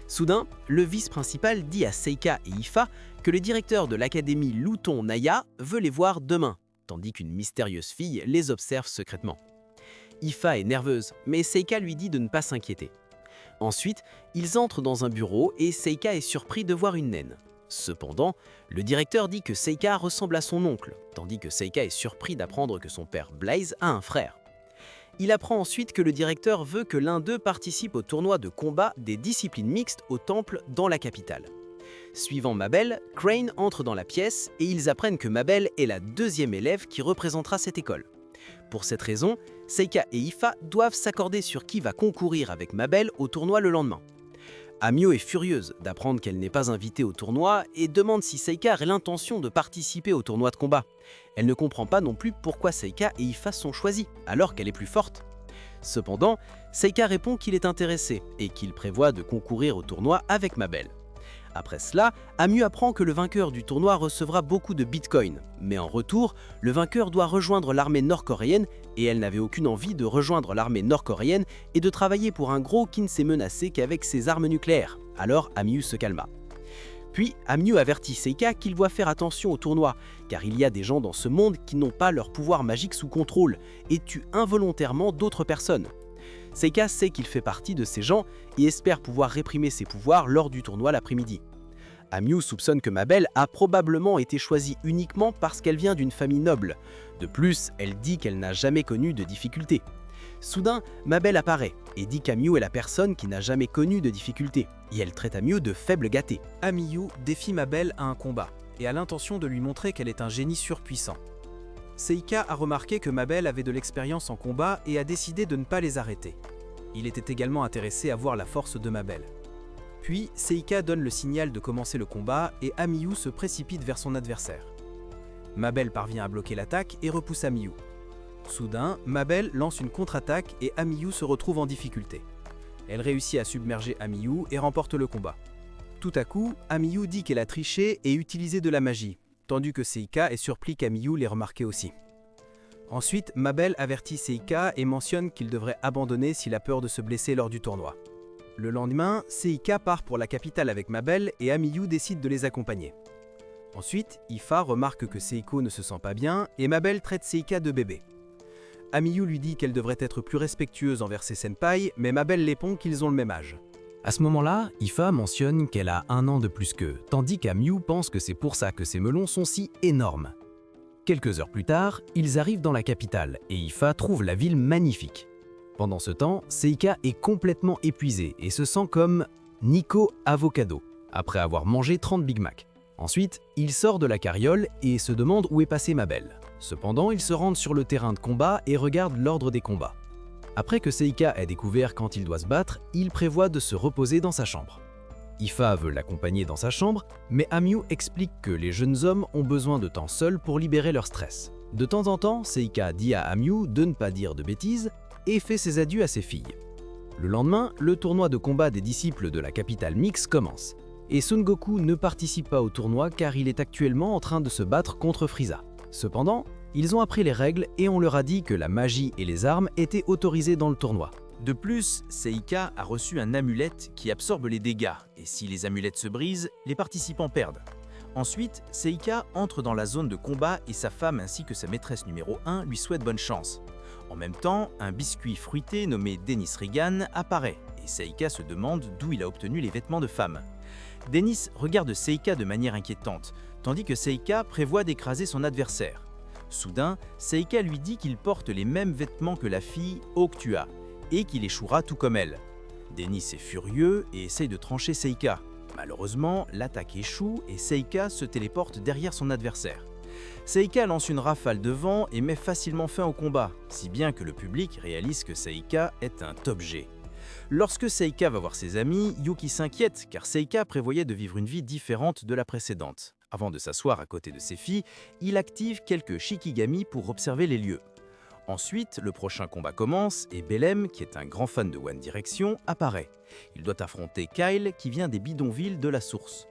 Soudain, le vice-principal dit à Seika et Ifa que le directeur de l'académie Luton Naya veut les voir demain, tandis qu'une mystérieuse fille les observe secrètement. Ifa est nerveuse, mais Seika lui dit de ne pas s'inquiéter. Ensuite, ils entrent dans un bureau et Seika est surpris de voir une naine. Cependant, le directeur dit que Seika ressemble à son oncle, tandis que Seika est surpris d'apprendre que son père Blaze a un frère. Il apprend ensuite que le directeur veut que l'un d'eux participe au tournoi de combat des disciplines mixtes au temple dans la capitale. Suivant Mabel, Crane entre dans la pièce et ils apprennent que Mabel est la 2e élève qui représentera cette école. Pour cette raison, Seika et Ifa doivent s'accorder sur qui va concourir avec Mabel au tournoi le lendemain. Amio est furieuse d'apprendre qu'elle n'est pas invitée au tournoi et demande si Seika a l'intention de participer au tournoi de combat. Elle ne comprend pas non plus pourquoi Seika et Ifa sont choisis, alors qu'elle est plus forte. Cependant, Seika répond qu'il est intéressé et qu'il prévoit de concourir au tournoi avec Mabel. Après cela, Amio apprend que le vainqueur du tournoi recevra beaucoup de bitcoins, mais en retour, le vainqueur doit rejoindre l'armée nord-coréenne et elle n'avait aucune envie de rejoindre l'armée nord-coréenne et de travailler pour un gros qui ne s'est menacé qu'avec ses armes nucléaires. Alors Amio se calma. Puis Amio avertit Seika qu'il doit faire attention au tournoi, car il y a des gens dans ce monde qui n'ont pas leur pouvoir magique sous contrôle et tuent involontairement d'autres personnes. Seika sait qu'il fait partie de ces gens et espère pouvoir réprimer ses pouvoirs lors du tournoi l'après-midi. Amio soupçonne que Mabel a probablement été choisie uniquement parce qu'elle vient d'une famille noble. De plus, elle dit qu'elle n'a jamais connu de difficultés. Soudain, Mabel apparaît et dit qu'Amio est la personne qui n'a jamais connu de difficultés, et elle traite Amio de faible gâté. Amio défie Mabel à un combat et a l'intention de lui montrer qu'elle est un génie surpuissant. Seika a remarqué que Mabel avait de l'expérience en combat et a décidé de ne pas les arrêter. Il était également intéressé à voir la force de Mabel. Puis, Seika donne le signal de commencer le combat et Amio se précipite vers son adversaire. Mabel parvient à bloquer l'attaque et repousse Amio. Soudain, Mabel lance une contre-attaque et Amio se retrouve en difficulté. Elle réussit à submerger Amio et remporte le combat. Tout à coup, Amio dit qu'elle a triché et utilisé de la magie, tandis que Seika est surpris qu'Amio l'ait remarqué aussi. Ensuite, Mabel avertit Seika et mentionne qu'il devrait abandonner s'il a peur de se blesser lors du tournoi. Le lendemain, Seika part pour la capitale avec Mabel et Amio décide de les accompagner. Ensuite, Ifa remarque que Seiko ne se sent pas bien et Mabel traite Seika de bébé. Amio lui dit qu'elle devrait être plus respectueuse envers ses senpai, mais Mabel répond qu'ils ont le même âge. À ce moment-là, Ifa mentionne qu'elle a 1 an de plus qu'eux, tandis qu'Amio pense que c'est pour ça que ses melons sont si énormes. Quelques heures plus tard, ils arrivent dans la capitale et Ifa trouve la ville magnifique. Pendant ce temps, Seika est complètement épuisé et se sent comme Nico Avocado, après avoir mangé 30 Big Mac. Ensuite, il sort de la carriole et se demande où est passée Mabel. Cependant, ils se rendent sur le terrain de combat et regardent l'ordre des combats. Après que Seika ait découvert quand il doit se battre, il prévoit de se reposer dans sa chambre. Ifa veut l'accompagner dans sa chambre, mais Amio explique que les jeunes hommes ont besoin de temps seuls pour libérer leur stress. De temps en temps, Seika dit à Amio de ne pas dire de bêtises et fait ses adieux à ses filles. Le lendemain, le tournoi de combat des disciples de la capitale Mix commence. Et Son Goku ne participe pas au tournoi car il est actuellement en train de se battre contre Frieza. Cependant, ils ont appris les règles et on leur a dit que la magie et les armes étaient autorisées dans le tournoi. De plus, Seika a reçu un amulette qui absorbe les dégâts, et si les amulettes se brisent, les participants perdent. Ensuite, Seika entre dans la zone de combat et sa femme ainsi que sa maîtresse numéro 1 lui souhaitent bonne chance. En même temps, un biscuit fruité nommé Dennis Regan apparaît, et Seika se demande d'où il a obtenu les vêtements de femme. Dennis regarde Seika de manière inquiétante, tandis que Seika prévoit d'écraser son adversaire. Soudain, Seika lui dit qu'il porte les mêmes vêtements que la fille Oktua, et qu'il échouera tout comme elle. Dennis est furieux et essaye de trancher Seika. Malheureusement, l'attaque échoue et Seika se téléporte derrière son adversaire. Seika lance une rafale de vent et met facilement fin au combat, si bien que le public réalise que Seika est un top G. Lorsque Seika va voir ses amis, Yuki s'inquiète car Seika prévoyait de vivre une vie différente de la précédente. Avant de s'asseoir à côté de ses filles, il active quelques Shikigami pour observer les lieux. Ensuite, le prochain combat commence et Belem, qui est un grand fan de One Direction, apparaît. Il doit affronter Kyle qui vient des bidonvilles de la source.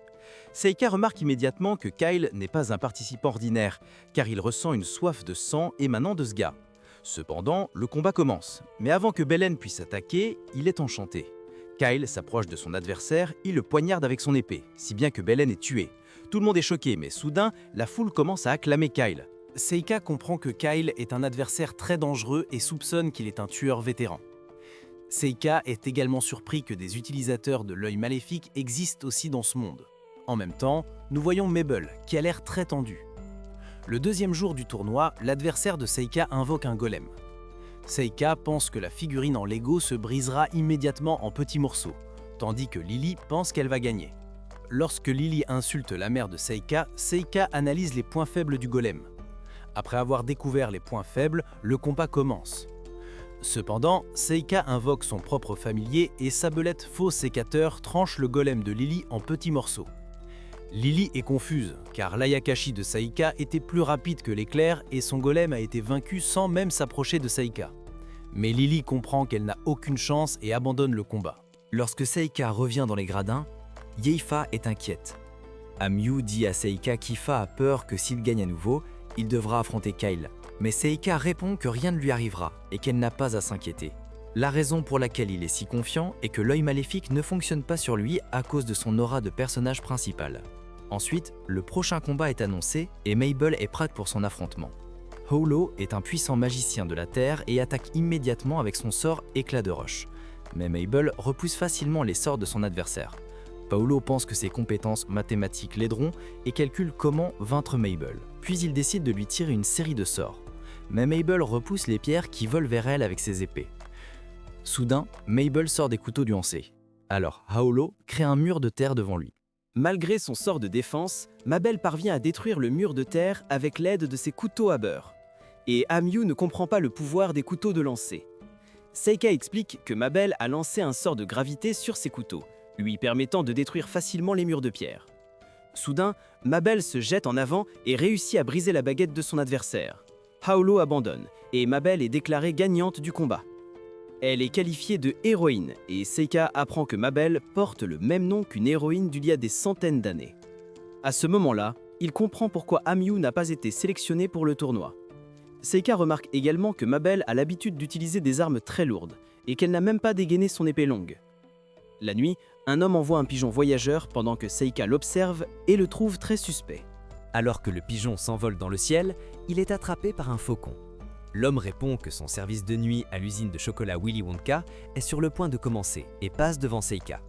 Seika remarque immédiatement que Kyle n'est pas un participant ordinaire, car il ressent une soif de sang émanant de ce gars. Cependant, le combat commence, mais avant que Belen puisse attaquer, il est enchanté. Kyle s'approche de son adversaire et le poignarde avec son épée, si bien que Belen est tué. Tout le monde est choqué, mais soudain, la foule commence à acclamer Kyle. Seika comprend que Kyle est un adversaire très dangereux et soupçonne qu'il est un tueur vétéran. Seika est également surpris que des utilisateurs de l'œil maléfique existent aussi dans ce monde. En même temps, nous voyons Mabel, qui a l'air très tendue. Le deuxième jour du tournoi, l'adversaire de Seika invoque un golem. Seika pense que la figurine en Lego se brisera immédiatement en petits morceaux, tandis que Lily pense qu'elle va gagner. Lorsque Lily insulte la mère de Seika, Seika analyse les points faibles du golem. Après avoir découvert les points faibles, le combat commence. Cependant, Seika invoque son propre familier et sa belette faux sécateur tranche le golem de Lily en petits morceaux. Lily est confuse, car l'Ayakashi de Seika était plus rapide que l'éclair et son golem a été vaincu sans même s'approcher de Seika. Mais Lily comprend qu'elle n'a aucune chance et abandonne le combat. Lorsque Seika revient dans les gradins, Yeifa est inquiète. Amyu dit à Seika qu'Ifa a peur que s'il gagne à nouveau, il devra affronter Kyle. Mais Seika répond que rien ne lui arrivera et qu'elle n'a pas à s'inquiéter. La raison pour laquelle il est si confiant est que l'œil maléfique ne fonctionne pas sur lui à cause de son aura de personnage principal. Ensuite, le prochain combat est annoncé et Mabel est prête pour son affrontement. Holo est un puissant magicien de la Terre et attaque immédiatement avec son sort Éclat de roche. Mais Mabel repousse facilement les sorts de son adversaire. Paolo pense que ses compétences mathématiques l'aideront et calcule comment vaincre Mabel. Puis il décide de lui tirer une série de sorts. Mais Mabel repousse les pierres qui volent vers elle avec ses épées. Soudain, Mabel sort des couteaux du hanché. Alors Haolo crée un mur de terre devant lui. Malgré son sort de défense, Mabel parvient à détruire le mur de terre avec l'aide de ses couteaux à beurre. Et Amyu ne comprend pas le pouvoir des couteaux de lancer. Seika explique que Mabel a lancé un sort de gravité sur ses couteaux, lui permettant de détruire facilement les murs de pierre. Soudain, Mabel se jette en avant et réussit à briser la baguette de son adversaire. Haolo abandonne et Mabel est déclarée gagnante du combat. Elle est qualifiée de héroïne et Seika apprend que Mabel porte le même nom qu'une héroïne d'il y a des centaines d'années. À ce moment-là, il comprend pourquoi Amyu n'a pas été sélectionné pour le tournoi. Seika remarque également que Mabel a l'habitude d'utiliser des armes très lourdes et qu'elle n'a même pas dégainé son épée longue. La nuit, un homme envoie un pigeon voyageur pendant que Seika l'observe et le trouve très suspect. Alors que le pigeon s'envole dans le ciel, il est attrapé par un faucon. L'homme répond que son service de nuit à l'usine de chocolat Willy Wonka est sur le point de commencer et passe devant Seika.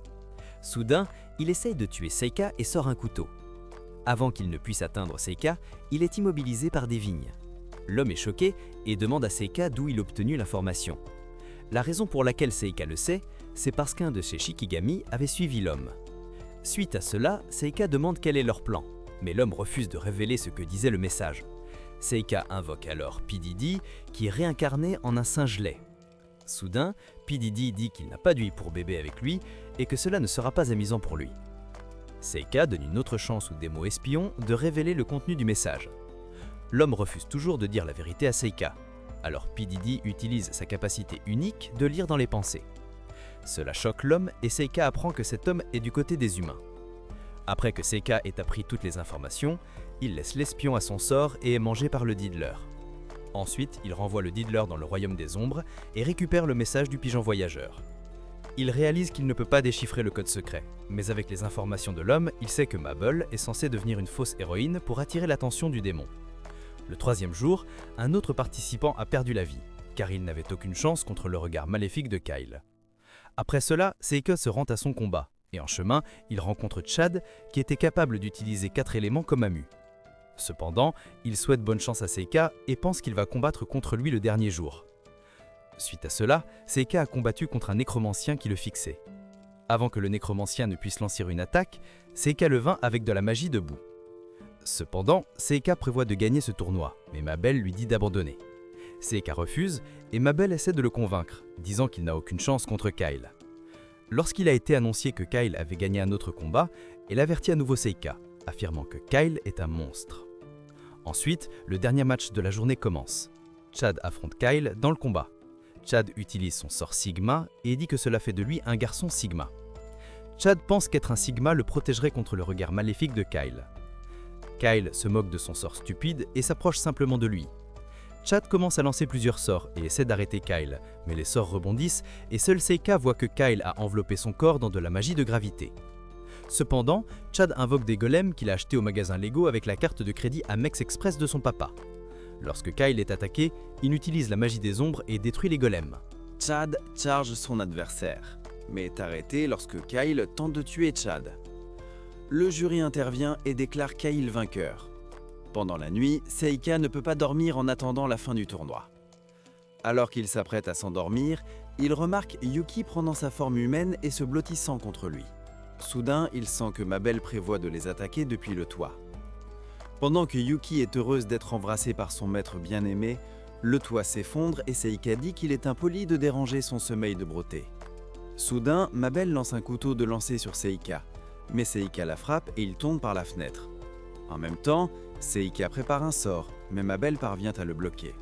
Soudain, il essaye de tuer Seika et sort un couteau. Avant qu'il ne puisse atteindre Seika, il est immobilisé par des vignes. L'homme est choqué et demande à Seika d'où il a obtenu l'information. La raison pour laquelle Seika le sait, c'est parce qu'un de ses Shikigami avait suivi l'homme. Suite à cela, Seika demande quel est leur plan, mais l'homme refuse de révéler ce que disait le message. Seika invoque alors P. Diddy, qui est réincarné en un singe laid. Soudain, P. Diddy dit qu'il n'a pas d'huile pour bébé avec lui et que cela ne sera pas amusant pour lui. Seika donne une autre chance au démo espion de révéler le contenu du message. L'homme refuse toujours de dire la vérité à Seika. Alors P. Diddy utilise sa capacité unique de lire dans les pensées. Cela choque l'homme et Seika apprend que cet homme est du côté des humains. Après que Seika ait appris toutes les informations, il laisse l'espion à son sort et est mangé par le Diddler. Ensuite, il renvoie le Diddler dans le royaume des ombres et récupère le message du pigeon voyageur. Il réalise qu'il ne peut pas déchiffrer le code secret, mais avec les informations de l'homme, il sait que Mabel est censée devenir une fausse héroïne pour attirer l'attention du démon. Le troisième jour, un autre participant a perdu la vie, car il n'avait aucune chance contre le regard maléfique de Kyle. Après cela, Seika se rend à son combat, et en chemin, il rencontre Chad, qui était capable d'utiliser 4 éléments comme Amyu. Cependant, il souhaite bonne chance à Seika et pense qu'il va combattre contre lui le dernier jour. Suite à cela, Seika a combattu contre un nécromancien qui le fixait. Avant que le nécromancien ne puisse lancer une attaque, Seika le vainc avec de la magie debout. Cependant, Seika prévoit de gagner ce tournoi, mais Mabel lui dit d'abandonner. Seika refuse et Mabel essaie de le convaincre, disant qu'il n'a aucune chance contre Kyle. Lorsqu'il a été annoncé que Kyle avait gagné un autre combat, elle avertit à nouveau Seika, affirmant que Kyle est un monstre. Ensuite, le dernier match de la journée commence. Chad affronte Kyle dans le combat. Chad utilise son sort Sigma et dit que cela fait de lui un garçon Sigma. Chad pense qu'être un Sigma le protégerait contre le regard maléfique de Kyle. Kyle se moque de son sort stupide et s'approche simplement de lui. Chad commence à lancer plusieurs sorts et essaie d'arrêter Kyle, mais les sorts rebondissent et seul Seika voit que Kyle a enveloppé son corps dans de la magie de gravité. Cependant, Chad invoque des golems qu'il a achetés au magasin Lego avec la carte de crédit Amex Express de son papa. Lorsque Kyle est attaqué, il utilise la magie des ombres et détruit les golems. Chad charge son adversaire, mais est arrêté lorsque Kyle tente de tuer Chad. Le jury intervient et déclare Kyle vainqueur. Pendant la nuit, Seika ne peut pas dormir en attendant la fin du tournoi. Alors qu'il s'apprête à s'endormir, il remarque Yuki prenant sa forme humaine et se blottissant contre lui. Soudain, il sent que Mabel prévoit de les attaquer depuis le toit. Pendant que Yuki est heureuse d'être embrassée par son maître bien-aimé, le toit s'effondre et Seika dit qu'il est impoli de déranger son sommeil de beauté. Soudain, Mabel lance un couteau de lancer sur Seika, mais Seika la frappe et il tombe par la fenêtre. En même temps, Seika prépare un sort, mais Mabel parvient à le bloquer.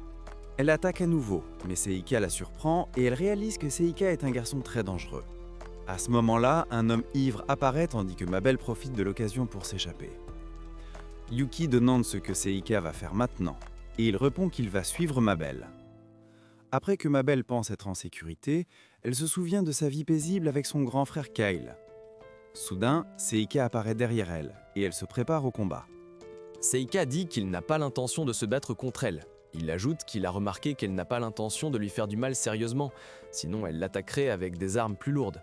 Elle attaque à nouveau, mais Seika la surprend et elle réalise que Seika est un garçon très dangereux. À ce moment-là, un homme ivre apparaît tandis que Mabel profite de l'occasion pour s'échapper. Yuki demande ce que Seika va faire maintenant, et il répond qu'il va suivre Mabel. Après que Mabel pense être en sécurité, elle se souvient de sa vie paisible avec son grand frère Kyle. Soudain, Seika apparaît derrière elle, et elle se prépare au combat. Seika dit qu'il n'a pas l'intention de se battre contre elle. Il ajoute qu'il a remarqué qu'elle n'a pas l'intention de lui faire du mal sérieusement, sinon elle l'attaquerait avec des armes plus lourdes.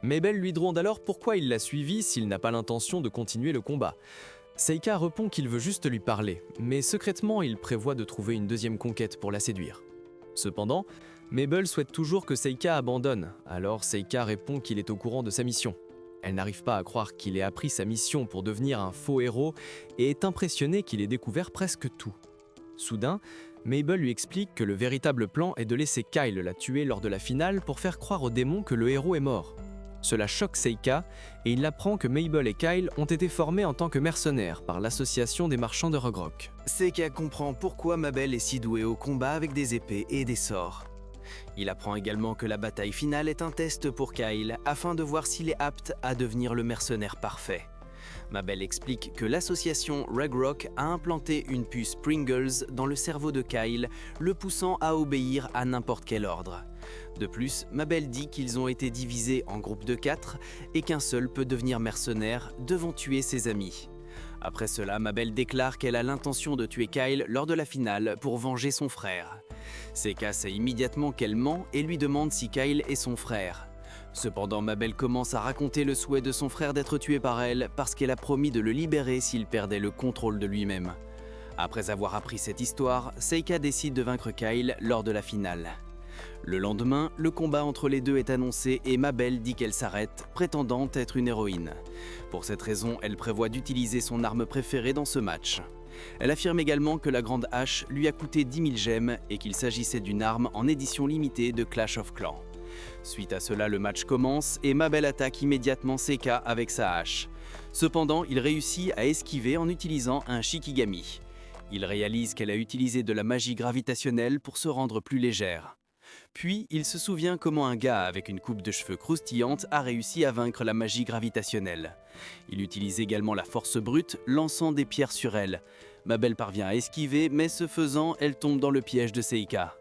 Mabel lui demande alors pourquoi il l'a suivi s'il n'a pas l'intention de continuer le combat. Seika répond qu'il veut juste lui parler, mais secrètement il prévoit de trouver une deuxième conquête pour la séduire. Cependant, Mabel souhaite toujours que Seika abandonne, alors Seika répond qu'il est au courant de sa mission. Elle n'arrive pas à croire qu'il ait appris sa mission pour devenir un faux héros et est impressionnée qu'il ait découvert presque tout. Soudain, Mabel lui explique que le véritable plan est de laisser Kyle la tuer lors de la finale pour faire croire au démon que le héros est mort. Cela choque Seika et il apprend que Mabel et Kyle ont été formés en tant que mercenaires par l'association des marchands de Rogrock. Seika comprend pourquoi Mabel est si douée au combat avec des épées et des sorts. Il apprend également que la bataille finale est un test pour Kyle afin de voir s'il est apte à devenir le mercenaire parfait. Mabel explique que l'association Rogrock a implanté une puce Pringles dans le cerveau de Kyle, le poussant à obéir à n'importe quel ordre. De plus, Mabel dit qu'ils ont été divisés en groupes de 4 et qu'un seul peut devenir mercenaire, devant tuer ses amis. Après cela, Mabel déclare qu'elle a l'intention de tuer Kyle lors de la finale pour venger son frère. Seika sait immédiatement qu'elle ment et lui demande si Kyle est son frère. Cependant, Mabel commence à raconter le souhait de son frère d'être tué par elle parce qu'elle a promis de le libérer s'il perdait le contrôle de lui-même. Après avoir appris cette histoire, Seika décide de vaincre Kyle lors de la finale. Le lendemain, le combat entre les deux est annoncé et Mabel dit qu'elle s'arrête, prétendant être une héroïne. Pour cette raison, elle prévoit d'utiliser son arme préférée dans ce match. Elle affirme également que la grande hache lui a coûté 10 000 gemmes et qu'il s'agissait d'une arme en édition limitée de Clash of Clans. Suite à cela, le match commence et Mabel attaque immédiatement Seika avec sa hache. Cependant, il réussit à esquiver en utilisant un Shikigami. Il réalise qu'elle a utilisé de la magie gravitationnelle pour se rendre plus légère. Puis, il se souvient comment un gars avec une coupe de cheveux croustillante a réussi à vaincre la magie gravitationnelle. Il utilise également la force brute, lançant des pierres sur elle. Mabel parvient à esquiver, mais ce faisant, elle tombe dans le piège de Seika.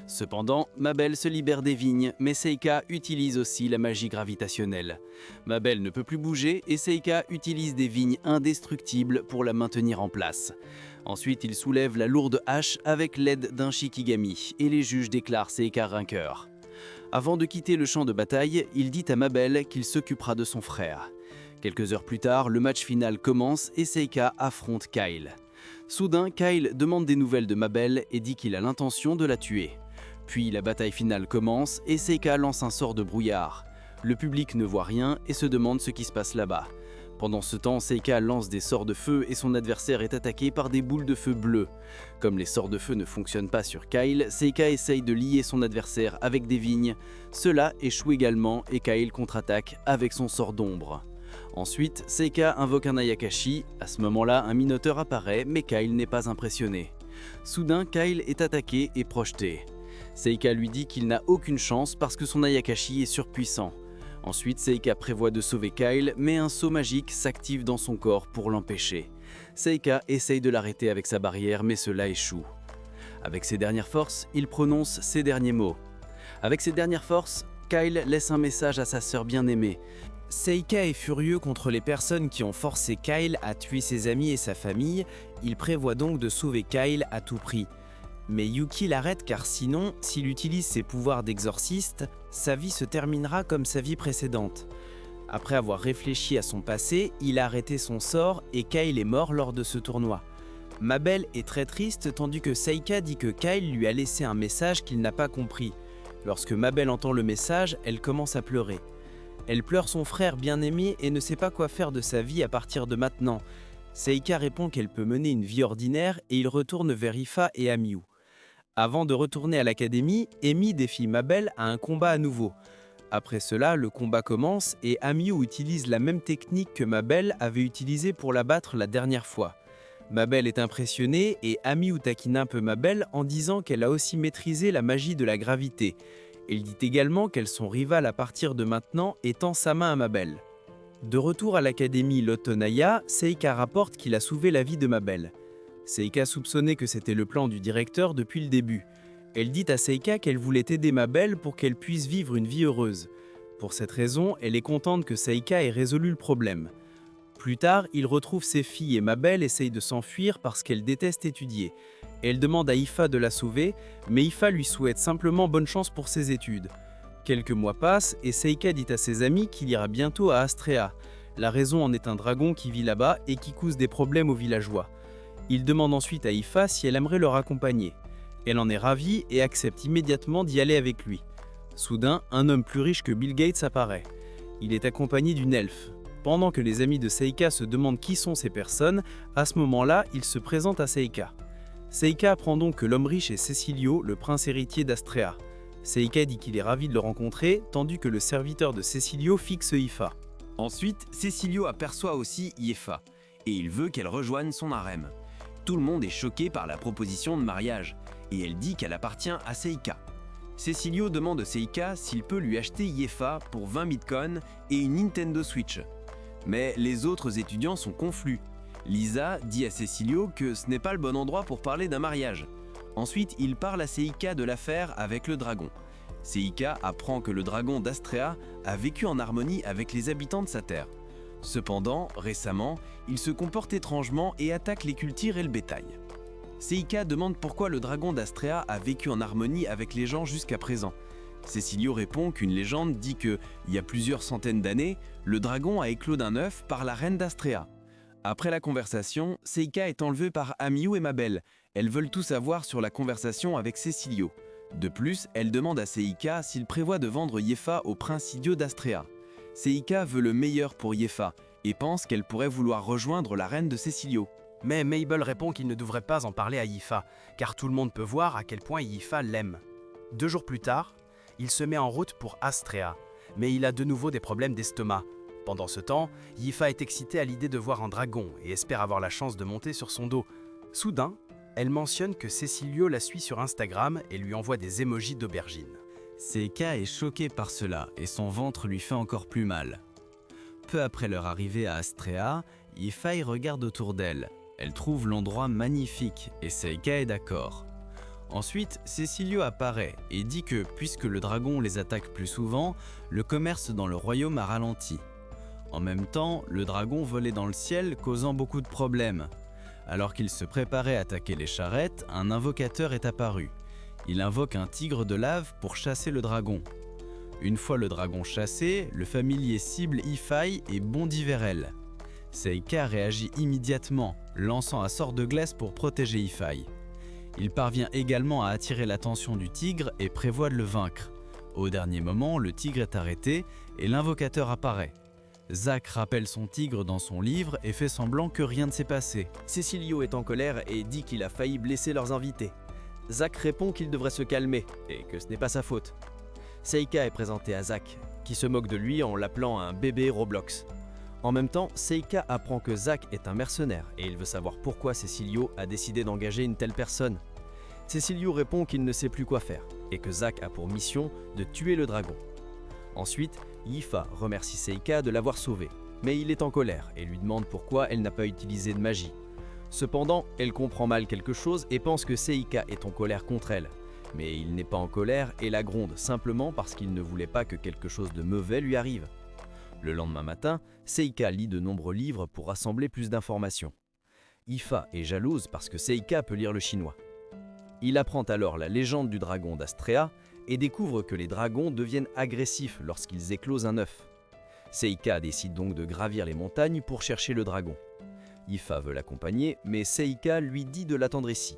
Cependant, Mabel se libère des vignes, mais Seika utilise aussi la magie gravitationnelle. Mabel ne peut plus bouger et Seika utilise des vignes indestructibles pour la maintenir en place. Ensuite, il soulève la lourde hache avec l'aide d'un Shikigami et les juges déclarent Seika vainqueur. Avant de quitter le champ de bataille, il dit à Mabel qu'il s'occupera de son frère. Quelques heures plus tard, le match final commence et Seika affronte Kyle. Soudain, Kyle demande des nouvelles de Mabel et dit qu'il a l'intention de la tuer. Puis la bataille finale commence et Seika lance un sort de brouillard. Le public ne voit rien et se demande ce qui se passe là-bas. Pendant ce temps, Seika lance des sorts de feu et son adversaire est attaqué par des boules de feu bleues. Comme les sorts de feu ne fonctionnent pas sur Kyle, Seika essaye de lier son adversaire avec des vignes. Cela échoue également et Kyle contre-attaque avec son sort d'ombre. Ensuite, Seika invoque un Ayakashi. À ce moment-là, un Minotaure apparaît, mais Kyle n'est pas impressionné. Soudain, Kyle est attaqué et projeté. Seika lui dit qu'il n'a aucune chance parce que son Ayakashi est surpuissant. Ensuite, Seika prévoit de sauver Kyle, mais un sceau magique s'active dans son corps pour l'empêcher. Seika essaye de l'arrêter avec sa barrière, mais cela échoue. Avec ses dernières forces, il prononce ces derniers mots. Avec ses dernières forces, Kyle laisse un message à sa sœur bien-aimée. Seika est furieux contre les personnes qui ont forcé Kyle à tuer ses amis et sa famille. Il prévoit donc de sauver Kyle à tout prix. Mais Yuki l'arrête car sinon, s'il utilise ses pouvoirs d'exorciste, sa vie se terminera comme sa vie précédente. Après avoir réfléchi à son passé, il a arrêté son sort et Kyle est mort lors de ce tournoi. Mabel est très triste tandis que Seika dit que Kyle lui a laissé un message qu'il n'a pas compris. Lorsque Mabel entend le message, elle commence à pleurer. Elle pleure son frère bien-aimé et ne sait pas quoi faire de sa vie à partir de maintenant. Seika répond qu'elle peut mener une vie ordinaire et il retourne vers Ifa et Amiyu. Avant de retourner à l'académie, Emi défie Mabel à un combat à nouveau. Après cela, le combat commence et Amiyu utilise la même technique que Mabel avait utilisée pour la battre la dernière fois. Mabel est impressionnée et Amiyu taquine un peu Mabel en disant qu'elle a aussi maîtrisé la magie de la gravité. Elle dit également qu'elles sont rivales à partir de maintenant et tend sa main à Mabel. De retour à l'académie Lotonaya, Seika rapporte qu'il a sauvé la vie de Mabel. Seika soupçonnait que c'était le plan du directeur depuis le début. Elle dit à Seika qu'elle voulait aider Mabel pour qu'elle puisse vivre une vie heureuse. Pour cette raison, elle est contente que Seika ait résolu le problème. Plus tard, il retrouve ses filles et Mabel essaye de s'enfuir parce qu'elle déteste étudier. Elle demande à Ifa de la sauver, mais Ifa lui souhaite simplement bonne chance pour ses études. Quelques mois passent et Seika dit à ses amis qu'il ira bientôt à Astrea. La raison en est un dragon qui vit là-bas et qui cause des problèmes aux villageois. Il demande ensuite à Ifa si elle aimerait leur accompagner. Elle en est ravie et accepte immédiatement d'y aller avec lui. Soudain, un homme plus riche que Bill Gates apparaît. Il est accompagné d'une elfe. Pendant que les amis de Seika se demandent qui sont ces personnes, à ce moment-là, il se présente à Seika. Seika apprend donc que l'homme riche est Cecilio, le prince héritier d'Astrea. Seika dit qu'il est ravi de le rencontrer, tandis que le serviteur de Cecilio fixe Ifa. Ensuite, Cecilio aperçoit aussi Yefa, et il veut qu'elle rejoigne son harem. Tout le monde est choqué par la proposition de mariage, et elle dit qu'elle appartient à Seika. Cecilio demande à Seika s'il peut lui acheter Yefa pour 20 bitcoins et une Nintendo Switch. Mais les autres étudiants sont conflus. Lisa dit à Cecilio que ce n'est pas le bon endroit pour parler d'un mariage. Ensuite, il parle à Seika de l'affaire avec le dragon. Seika apprend que le dragon d'Astrea a vécu en harmonie avec les habitants de sa terre. Cependant, récemment, il se comporte étrangement et attaque les cultires et le bétail. Seika demande pourquoi le dragon d'Astrea a vécu en harmonie avec les gens jusqu'à présent. Cecilio répond qu'une légende dit que, il y a plusieurs centaines d'années, le dragon a éclos d'un œuf par la reine d'Astrea. Après la conversation, Seika est enlevée par Amiyu et Mabel. Elles veulent tout savoir sur la conversation avec Cecilio. De plus, elle demande à Seika s'il prévoit de vendre Yefa au prince idiot d'Astrea. Seika veut le meilleur pour Yefa et pense qu'elle pourrait vouloir rejoindre la reine de Cecilio. Mais Mabel répond qu'il ne devrait pas en parler à Yifa, car tout le monde peut voir à quel point Yifa l'aime. 2 jours plus tard, il se met en route pour Astrea, mais il a de nouveau des problèmes d'estomac. Pendant ce temps, Yifa est excitée à l'idée de voir un dragon et espère avoir la chance de monter sur son dos. Soudain, elle mentionne que Cecilio la suit sur Instagram et lui envoie des émojis d'aubergine. Seika est choqué par cela et son ventre lui fait encore plus mal. Peu après leur arrivée à Astrea, Yifa regarde autour d'elle. Elle trouve l'endroit magnifique et Seika est d'accord. Ensuite, Cecilio apparaît et dit que, puisque le dragon les attaque plus souvent, le commerce dans le royaume a ralenti. En même temps, le dragon volait dans le ciel, causant beaucoup de problèmes. Alors qu'il se préparait à attaquer les charrettes, un invocateur est apparu. Il invoque un tigre de lave pour chasser le dragon. Une fois le dragon chassé, le familier cible Ifa et bondit vers elle. Seika réagit immédiatement, lançant un sort de glace pour protéger Ifa. Il parvient également à attirer l'attention du tigre et prévoit de le vaincre. Au dernier moment, le tigre est arrêté et l'invocateur apparaît. Zack rappelle son tigre dans son livre et fait semblant que rien ne s'est passé. Cecilio est en colère et dit qu'il a failli blesser leurs invités. Zack répond qu'il devrait se calmer et que ce n'est pas sa faute. Seika est présentée à Zack, qui se moque de lui en l'appelant un bébé Roblox. En même temps, Seika apprend que Zack est un mercenaire et il veut savoir pourquoi Cecilio a décidé d'engager une telle personne. Cecilio répond qu'il ne sait plus quoi faire et que Zack a pour mission de tuer le dragon. Ensuite, Yifa remercie Seika de l'avoir sauvé, mais il est en colère et lui demande pourquoi elle n'a pas utilisé de magie. Cependant, elle comprend mal quelque chose et pense que Seika est en colère contre elle. Mais il n'est pas en colère et la gronde simplement parce qu'il ne voulait pas que quelque chose de mauvais lui arrive. Le lendemain matin, Seika lit de nombreux livres pour rassembler plus d'informations. Ifa est jalouse parce que Seika peut lire le chinois. Il apprend alors la légende du dragon d'Astrea et découvre que les dragons deviennent agressifs lorsqu'ils éclosent un œuf. Seika décide donc de gravir les montagnes pour chercher le dragon. Ifa veut l'accompagner, mais Seika lui dit de l'attendre ici.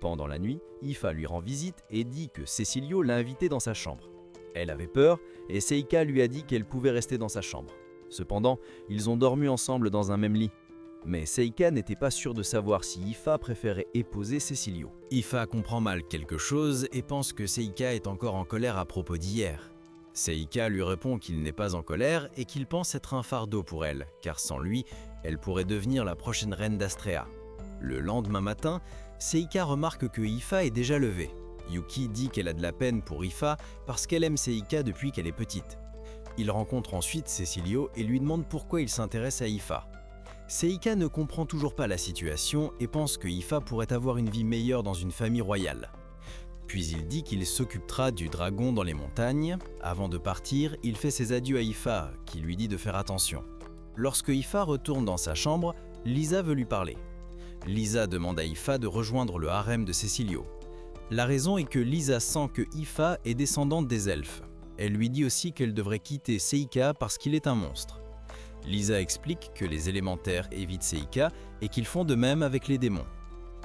Pendant la nuit, Ifa lui rend visite et dit que Cecilio l'a invité dans sa chambre. Elle avait peur et Seika lui a dit qu'elle pouvait rester dans sa chambre. Cependant, ils ont dormi ensemble dans un même lit. Mais Seika n'était pas sûr de savoir si Ifa préférait épouser Cecilio. Ifa comprend mal quelque chose et pense que Seika est encore en colère à propos d'hier. Seika lui répond qu'il n'est pas en colère et qu'il pense être un fardeau pour elle, car sans lui, elle pourrait devenir la prochaine reine d'Astrea. Le lendemain matin, Seika remarque que Ifa est déjà levée. Yuki dit qu'elle a de la peine pour Ifa parce qu'elle aime Seika depuis qu'elle est petite. Il rencontre ensuite Cecilio et lui demande pourquoi il s'intéresse à Ifa. Seika ne comprend toujours pas la situation et pense que Ifa pourrait avoir une vie meilleure dans une famille royale. Puis il dit qu'il s'occupera du dragon dans les montagnes. Avant de partir, il fait ses adieux à Ifa, qui lui dit de faire attention. Lorsque Ifa retourne dans sa chambre, Lisa veut lui parler. Lisa demande à Ifa de rejoindre le harem de Cecilio. La raison est que Lisa sent que Ifa est descendante des elfes. Elle lui dit aussi qu'elle devrait quitter Seika parce qu'il est un monstre. Lisa explique que les élémentaires évitent Seika et qu'ils font de même avec les démons.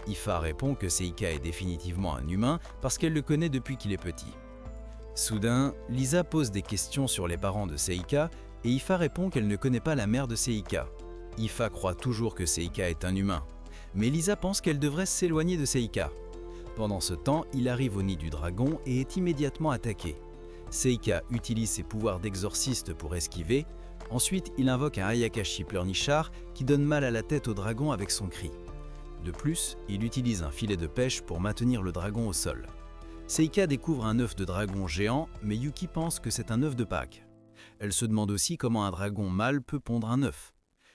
Ifa répond que Seika est définitivement un humain parce qu'elle le connaît depuis qu'il est petit. Soudain, Lisa pose des questions sur les parents de Seika et Ifa répond qu'elle ne connaît pas la mère de Seika. Ifa croit toujours que Seika est un humain, mais Lisa pense qu'elle devrait s'éloigner de Seika. Pendant ce temps, il arrive au nid du dragon et est immédiatement attaqué. Seika utilise ses pouvoirs d'exorciste pour esquiver. Ensuite, il invoque un Ayakashi pleurnichard qui donne mal à la tête au dragon avec son cri. De plus, il utilise un filet de pêche pour maintenir le dragon au sol. Seika découvre un œuf de dragon géant, mais Yuki pense que c'est un œuf de Pâques. Elle se demande aussi comment un dragon mâle peut pondre un œuf.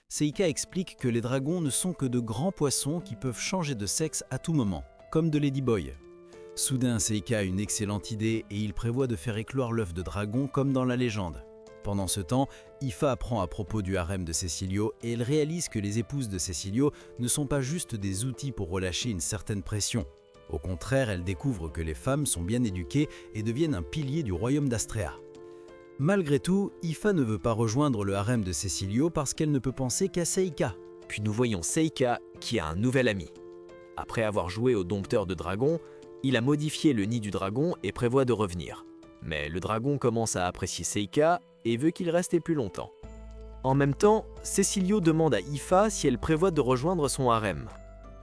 Seika explique que les dragons ne sont que de grands poissons qui peuvent changer de sexe à tout moment, comme de Ladyboy. Soudain, Seika a une excellente idée et il prévoit de faire éclore l'œuf de dragon comme dans la légende. Pendant ce temps, Ifa apprend à propos du harem de Cecilio et elle réalise que les épouses de Cecilio ne sont pas juste des outils pour relâcher une certaine pression. Au contraire, elle découvre que les femmes sont bien éduquées et deviennent un pilier du royaume d'Astrea. Malgré tout, Ifa ne veut pas rejoindre le harem de Cecilio parce qu'elle ne peut penser qu'à Seika. Puis nous voyons Seika qui a un nouvel ami. Après avoir joué au dompteur de dragons, il a modifié le nid du dragon et prévoit de revenir. Mais le dragon commence à apprécier Seika et veut qu'il reste plus longtemps. En même temps, Cecilio demande à Ifa si elle prévoit de rejoindre son harem.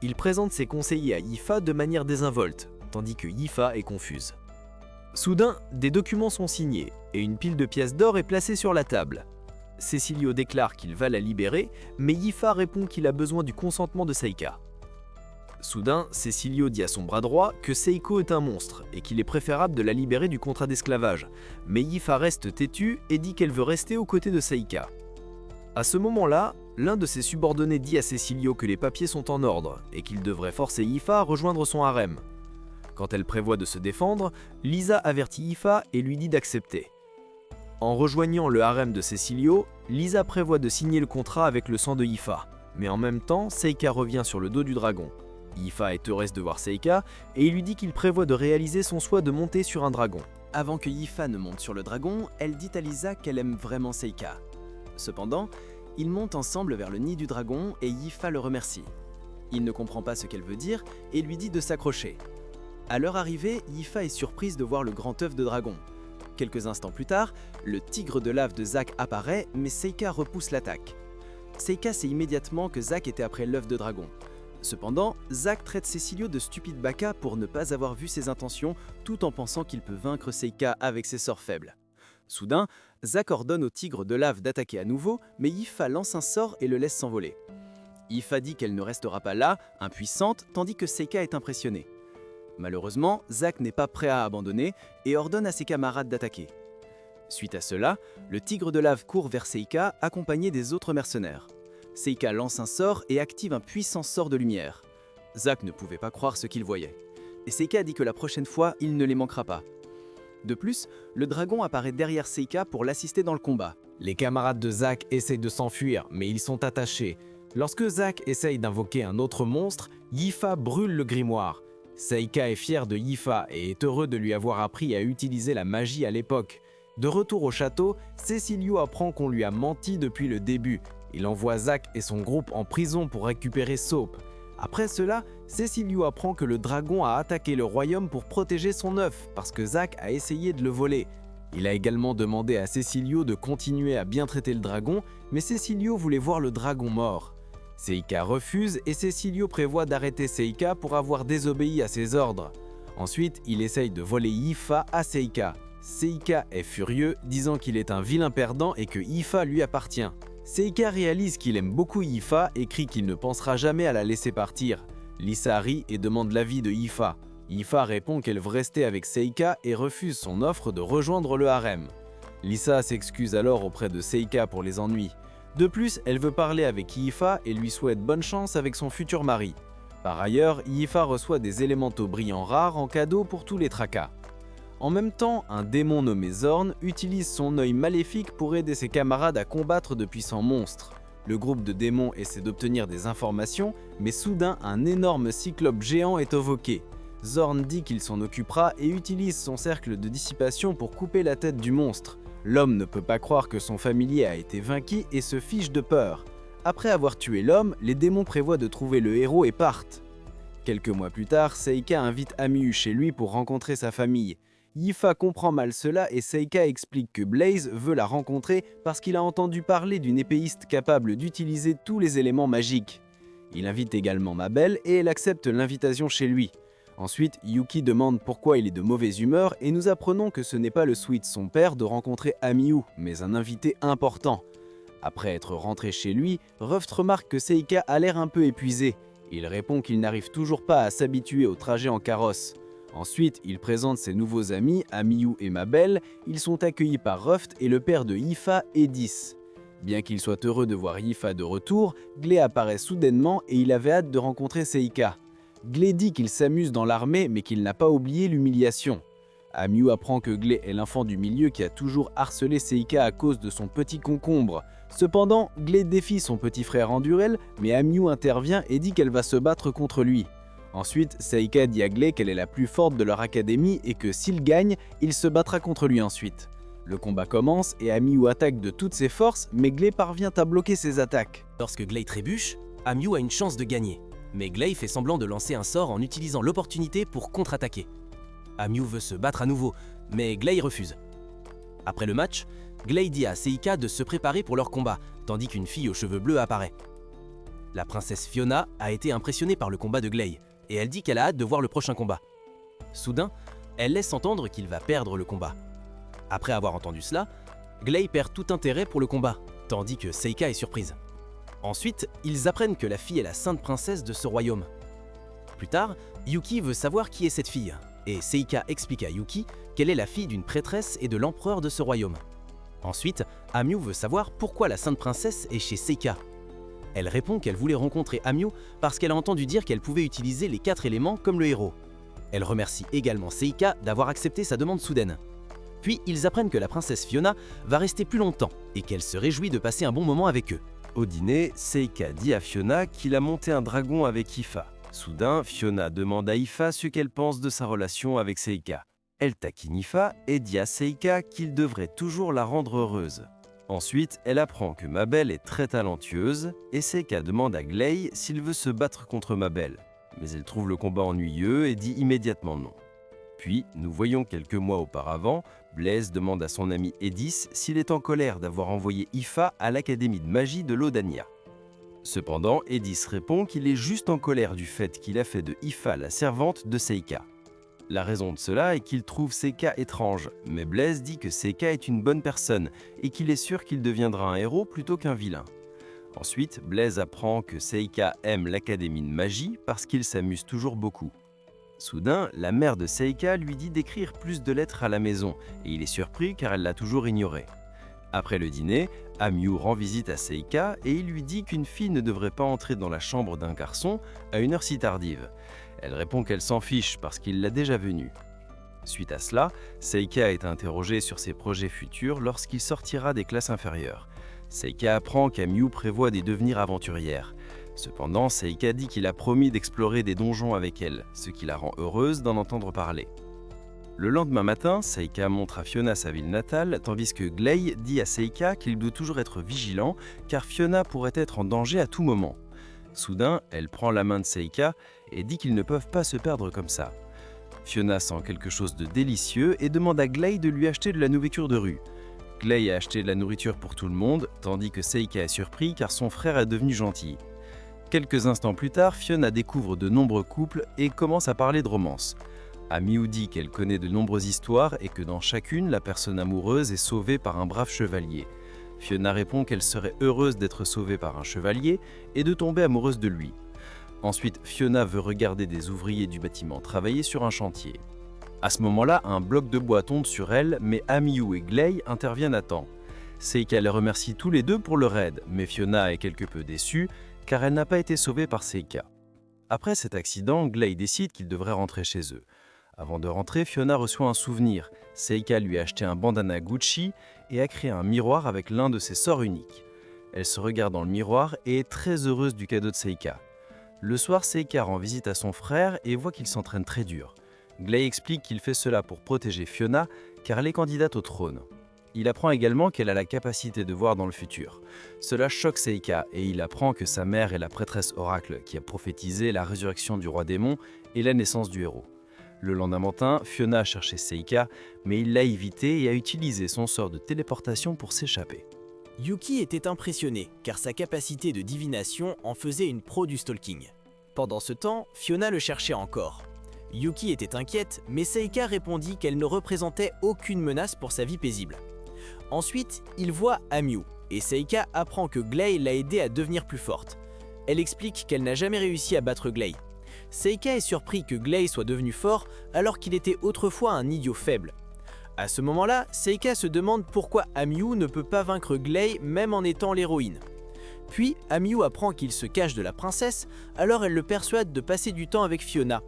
Il présente ses conseillers à Ifa de manière désinvolte, tandis que Ifa est confuse. Soudain, des documents sont signés et une pile de pièces d'or est placée sur la table. Cecilio déclare qu'il va la libérer, mais Ifa répond qu'il a besoin du consentement de Seika. Soudain, Cecilio dit à son bras droit que Seiko est un monstre et qu'il est préférable de la libérer du contrat d'esclavage. Mais Ifa reste têtue et dit qu'elle veut rester aux côtés de Seika. À ce moment-là, l'un de ses subordonnés dit à Cecilio que les papiers sont en ordre et qu'il devrait forcer Ifa à rejoindre son harem. Quand elle prévoit de se défendre, Lisa avertit Ifa et lui dit d'accepter. En rejoignant le harem de Cecilio, Lisa prévoit de signer le contrat avec le sang de Ifa. Mais en même temps, Seika revient sur le dos du dragon. Ifa est heureuse de voir Seika et il lui dit qu'il prévoit de réaliser son souhait de monter sur un dragon. Avant que Ifa ne monte sur le dragon, elle dit à Lisa qu'elle aime vraiment Seika. Cependant, ils montent ensemble vers le nid du dragon et Ifa le remercie. Il ne comprend pas ce qu'elle veut dire et lui dit de s'accrocher. À leur arrivée, Ifa est surprise de voir le grand œuf de dragon. Quelques instants plus tard, le tigre de lave de Zack apparaît, mais Seika repousse l'attaque. Seika sait immédiatement que Zack était après l'œuf de dragon. Cependant, Zack traite Cecilio de stupide baka pour ne pas avoir vu ses intentions, tout en pensant qu'il peut vaincre Seika avec ses sorts faibles. Soudain, Zack ordonne au tigre de lave d'attaquer à nouveau, mais Ifa lance un sort et le laisse s'envoler. Ifa dit qu'elle ne restera pas là, impuissante, tandis que Seika est impressionnée. Malheureusement, Zack n'est pas prêt à abandonner et ordonne à ses camarades d'attaquer. Suite à cela, le tigre de lave court vers Seika, accompagné des autres mercenaires. Seika lance un sort et active un puissant sort de lumière. Zack ne pouvait pas croire ce qu'il voyait. Et Seika dit que la prochaine fois, il ne les manquera pas. De plus, le dragon apparaît derrière Seika pour l'assister dans le combat. Les camarades de Zack essayent de s'enfuir, mais ils sont attachés. Lorsque Zack essaye d'invoquer un autre monstre, Ifa brûle le grimoire. Seika est fier de Ifa et est heureux de lui avoir appris à utiliser la magie à l'époque. De retour au château, Cecilio apprend qu'on lui a menti depuis le début. Il envoie Zack et son groupe en prison pour récupérer Soap. Après cela, Cecilio apprend que le dragon a attaqué le royaume pour protéger son œuf, parce que Zack a essayé de le voler. Il a également demandé à Cecilio de continuer à bien traiter le dragon, mais Cecilio voulait voir le dragon mort. Seika refuse et Cecilio prévoit d'arrêter Seika pour avoir désobéi à ses ordres. Ensuite, il essaye de voler Ifa à Seika. Seika est furieux, disant qu'il est un vilain perdant et que Ifa lui appartient. Seika réalise qu'il aime beaucoup Ifa et crie qu'il ne pensera jamais à la laisser partir. Lisa rit et demande l'avis de Ifa. Ifa répond qu'elle veut rester avec Seika et refuse son offre de rejoindre le harem. Lisa s'excuse alors auprès de Seika pour les ennuis. De plus, elle veut parler avec Ifa et lui souhaite bonne chance avec son futur mari. Par ailleurs, Ifa reçoit des élémentaux brillants rares en cadeau pour tous les tracas. En même temps, un démon nommé Zorn utilise son œil maléfique pour aider ses camarades à combattre de puissants monstres. Le groupe de démons essaie d'obtenir des informations, mais soudain un énorme cyclope géant est évoqué. Zorn dit qu'il s'en occupera et utilise son cercle de dissipation pour couper la tête du monstre. L'homme ne peut pas croire que son familier a été vaincu et se fiche de peur. Après avoir tué l'homme, les démons prévoient de trouver le héros et partent. Quelques mois plus tard, Seika invite Amiyu chez lui pour rencontrer sa famille. Ifa comprend mal cela et Seika explique que Blaze veut la rencontrer parce qu'il a entendu parler d'une épéiste capable d'utiliser tous les éléments magiques. Il invite également Mabel et elle accepte l'invitation chez lui. Ensuite, Yuki demande pourquoi il est de mauvaise humeur et nous apprenons que ce n'est pas le souhait de son père de rencontrer Amiyu, mais un invité important. Après être rentré chez lui, Ruft remarque que Seika a l'air un peu épuisé. Il répond qu'il n'arrive toujours pas à s'habituer au trajet en carrosse. Ensuite, il présente ses nouveaux amis, Amiyu et Mabel. Ils sont accueillis par Ruft et le père de Ifa, Edis. Bien qu'il soit heureux de voir Ifa de retour, Gley apparaît soudainement et il avait hâte de rencontrer Seika. Gley dit qu'il s'amuse dans l'armée mais qu'il n'a pas oublié l'humiliation. Amiyu apprend que Gley est l'enfant du milieu qui a toujours harcelé Seika à cause de son petit concombre. Cependant, Gley défie son petit frère en duel, mais Amiyu intervient et dit qu'elle va se battre contre lui. Ensuite, Seika dit à Gley qu'elle est la plus forte de leur académie et que s'il gagne, il se battra contre lui ensuite. Le combat commence et Amiyu attaque de toutes ses forces, mais Gley parvient à bloquer ses attaques. Lorsque Gley trébuche, Amiyu a une chance de gagner. Mais Gley fait semblant de lancer un sort en utilisant l'opportunité pour contre-attaquer. Amiyu veut se battre à nouveau, mais Gley refuse. Après le match, Gley dit à Seika de se préparer pour leur combat, tandis qu'une fille aux cheveux bleus apparaît. La princesse Fiona a été impressionnée par le combat de Gley, et elle dit qu'elle a hâte de voir le prochain combat. Soudain, elle laisse entendre qu'il va perdre le combat. Après avoir entendu cela, Gley perd tout intérêt pour le combat, tandis que Seika est surprise. Ensuite, ils apprennent que la fille est la sainte princesse de ce royaume. Plus tard, Yuki veut savoir qui est cette fille, et Seika explique à Yuki qu'elle est la fille d'une prêtresse et de l'empereur de ce royaume. Ensuite, Amiyu veut savoir pourquoi la sainte princesse est chez Seika. Elle répond qu'elle voulait rencontrer Amiyu parce qu'elle a entendu dire qu'elle pouvait utiliser les 4 éléments comme le héros. Elle remercie également Seika d'avoir accepté sa demande soudaine. Puis ils apprennent que la princesse Fiona va rester plus longtemps et qu'elle se réjouit de passer un bon moment avec eux. Au dîner, Seika dit à Fiona qu'il a monté un dragon avec Ifa. Soudain, Fiona demande à Ifa ce qu'elle pense de sa relation avec Seika. Elle taquine Ifa et dit à Seika qu'il devrait toujours la rendre heureuse. Ensuite, elle apprend que Mabel est très talentueuse et Seika demande à Gley s'il veut se battre contre Mabel. Mais elle trouve le combat ennuyeux et dit immédiatement non. Puis, nous voyons quelques mois auparavant, Blaze demande à son ami Edis s'il est en colère d'avoir envoyé Ifa à l'académie de magie de l'Odania. Cependant, Edis répond qu'il est juste en colère du fait qu'il a fait de Ifa la servante de Seika. La raison de cela est qu'il trouve Seika étrange, mais Blaze dit que Seika est une bonne personne et qu'il est sûr qu'il deviendra un héros plutôt qu'un vilain. Ensuite, Blaze apprend que Seika aime l'académie de magie parce qu'il s'amuse toujours beaucoup. Soudain, la mère de Seika lui dit d'écrire plus de lettres à la maison et il est surpris car elle l'a toujours ignoré. Après le dîner, Amiyu rend visite à Seika et il lui dit qu'une fille ne devrait pas entrer dans la chambre d'un garçon à une heure si tardive. Elle répond qu'elle s'en fiche parce qu'il l'a déjà venue. Suite à cela, Seika est interrogé sur ses projets futurs lorsqu'il sortira des classes inférieures. Seika apprend qu'Amiyu prévoit d'y devenir aventurière. Cependant, Seika dit qu'il a promis d'explorer des donjons avec elle, ce qui la rend heureuse d'en entendre parler. Le lendemain matin, Seika montre à Fiona sa ville natale, tandis que Gley dit à Seika qu'il doit toujours être vigilant car Fiona pourrait être en danger à tout moment. Soudain, elle prend la main de Seika et dit qu'ils ne peuvent pas se perdre comme ça. Fiona sent quelque chose de délicieux et demande à Gley de lui acheter de la nourriture de rue. Gley a acheté de la nourriture pour tout le monde, tandis que Seika est surpris car son frère est devenu gentil. Quelques instants plus tard, Fiona découvre de nombreux couples et commence à parler de romance. Amiou dit qu'elle connaît de nombreuses histoires et que dans chacune, la personne amoureuse est sauvée par un brave chevalier. Fiona répond qu'elle serait heureuse d'être sauvée par un chevalier et de tomber amoureuse de lui. Ensuite, Fiona veut regarder des ouvriers du bâtiment travailler sur un chantier. À ce moment-là, un bloc de bois tombe sur elle, mais Amiou et Gley interviennent à temps. Seika les remercie tous les deux pour leur aide, mais Fiona est quelque peu déçue car elle n'a pas été sauvée par Seika. Après cet accident, Gley décide qu'ils devraient rentrer chez eux. Avant de rentrer, Fiona reçoit un souvenir. Seika lui a acheté un bandana Gucci et a créé un miroir avec l'un de ses sorts uniques. Elle se regarde dans le miroir et est très heureuse du cadeau de Seika. Le soir, Seika rend visite à son frère et voit qu'il s'entraîne très dur. Gley explique qu'il fait cela pour protéger Fiona car elle est candidate au trône. Il apprend également qu'elle a la capacité de voir dans le futur. Cela choque Seika et il apprend que sa mère est la prêtresse oracle qui a prophétisé la résurrection du roi démon et la naissance du héros. Le lendemain matin, Fiona a cherché Seika, mais il l'a évité et a utilisé son sort de téléportation pour s'échapper. Yuki était impressionné, car sa capacité de divination en faisait une pro du stalking. Pendant ce temps, Fiona le cherchait encore. Yuki était inquiète, mais Seika répondit qu'elle ne représentait aucune menace pour sa vie paisible. Ensuite, il voit Amiou, et Seika apprend que Gley l'a aidée à devenir plus forte. Elle explique qu'elle n'a jamais réussi à battre Gley. Seika est surpris que Gley soit devenu fort alors qu'il était autrefois un idiot faible. À ce moment-là, Seika se demande pourquoi Amiou ne peut pas vaincre Gley même en étant l'héroïne. Puis, Amiou apprend qu'il se cache de la princesse, alors elle le persuade de passer du temps avec Fiona.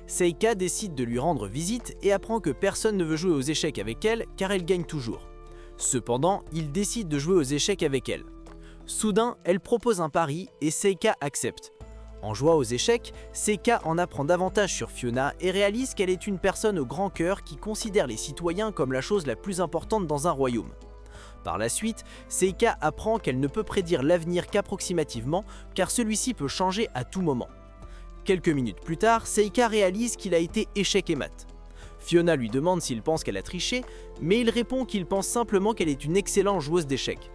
Seika décide de lui rendre visite et apprend que personne ne veut jouer aux échecs avec elle car elle gagne toujours. Cependant, il décide de jouer aux échecs avec elle. Soudain, elle propose un pari et Seika accepte. En jouant aux échecs, Seika en apprend davantage sur Fiona et réalise qu'elle est une personne au grand cœur qui considère les citoyens comme la chose la plus importante dans un royaume. Par la suite, Seika apprend qu'elle ne peut prédire l'avenir qu'approximativement car celui-ci peut changer à tout moment. Quelques minutes plus tard, Seika réalise qu'il a été échec et mat. Fiona lui demande s'il pense qu'elle a triché, mais il répond qu'il pense simplement qu'elle est une excellente joueuse d'échecs.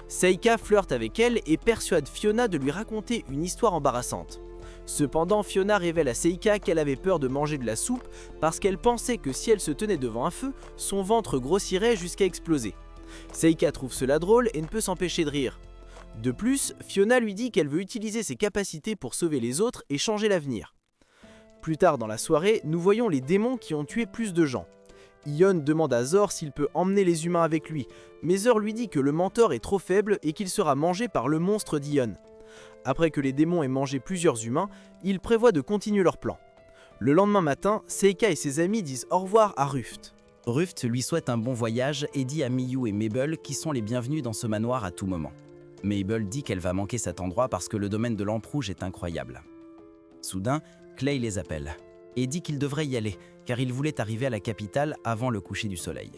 Seika flirte avec elle et persuade Fiona de lui raconter une histoire embarrassante. Cependant, Fiona révèle à Seika qu'elle avait peur de manger de la soupe parce qu'elle pensait que si elle se tenait devant un feu, son ventre grossirait jusqu'à exploser. Seika trouve cela drôle et ne peut s'empêcher de rire. De plus, Fiona lui dit qu'elle veut utiliser ses capacités pour sauver les autres et changer l'avenir. Plus tard dans la soirée, nous voyons les démons qui ont tué plus de gens. Ion demande à Zor s'il peut emmener les humains avec lui, mais Zor lui dit que le mentor est trop faible et qu'il sera mangé par le monstre d'Ion. Après que les démons aient mangé plusieurs humains, ils prévoient de continuer leur plan. Le lendemain matin, Seika et ses amis disent au revoir à Ruft. Ruft lui souhaite un bon voyage et dit à Miyu et Mabel qu'ils sont les bienvenus dans ce manoir à tout moment. Mabel dit qu'elle va manquer cet endroit parce que le domaine de Lampe Rouge est incroyable. Soudain, Clay les appelle et dit qu'il devrait y aller car il voulait arriver à la capitale avant le coucher du soleil.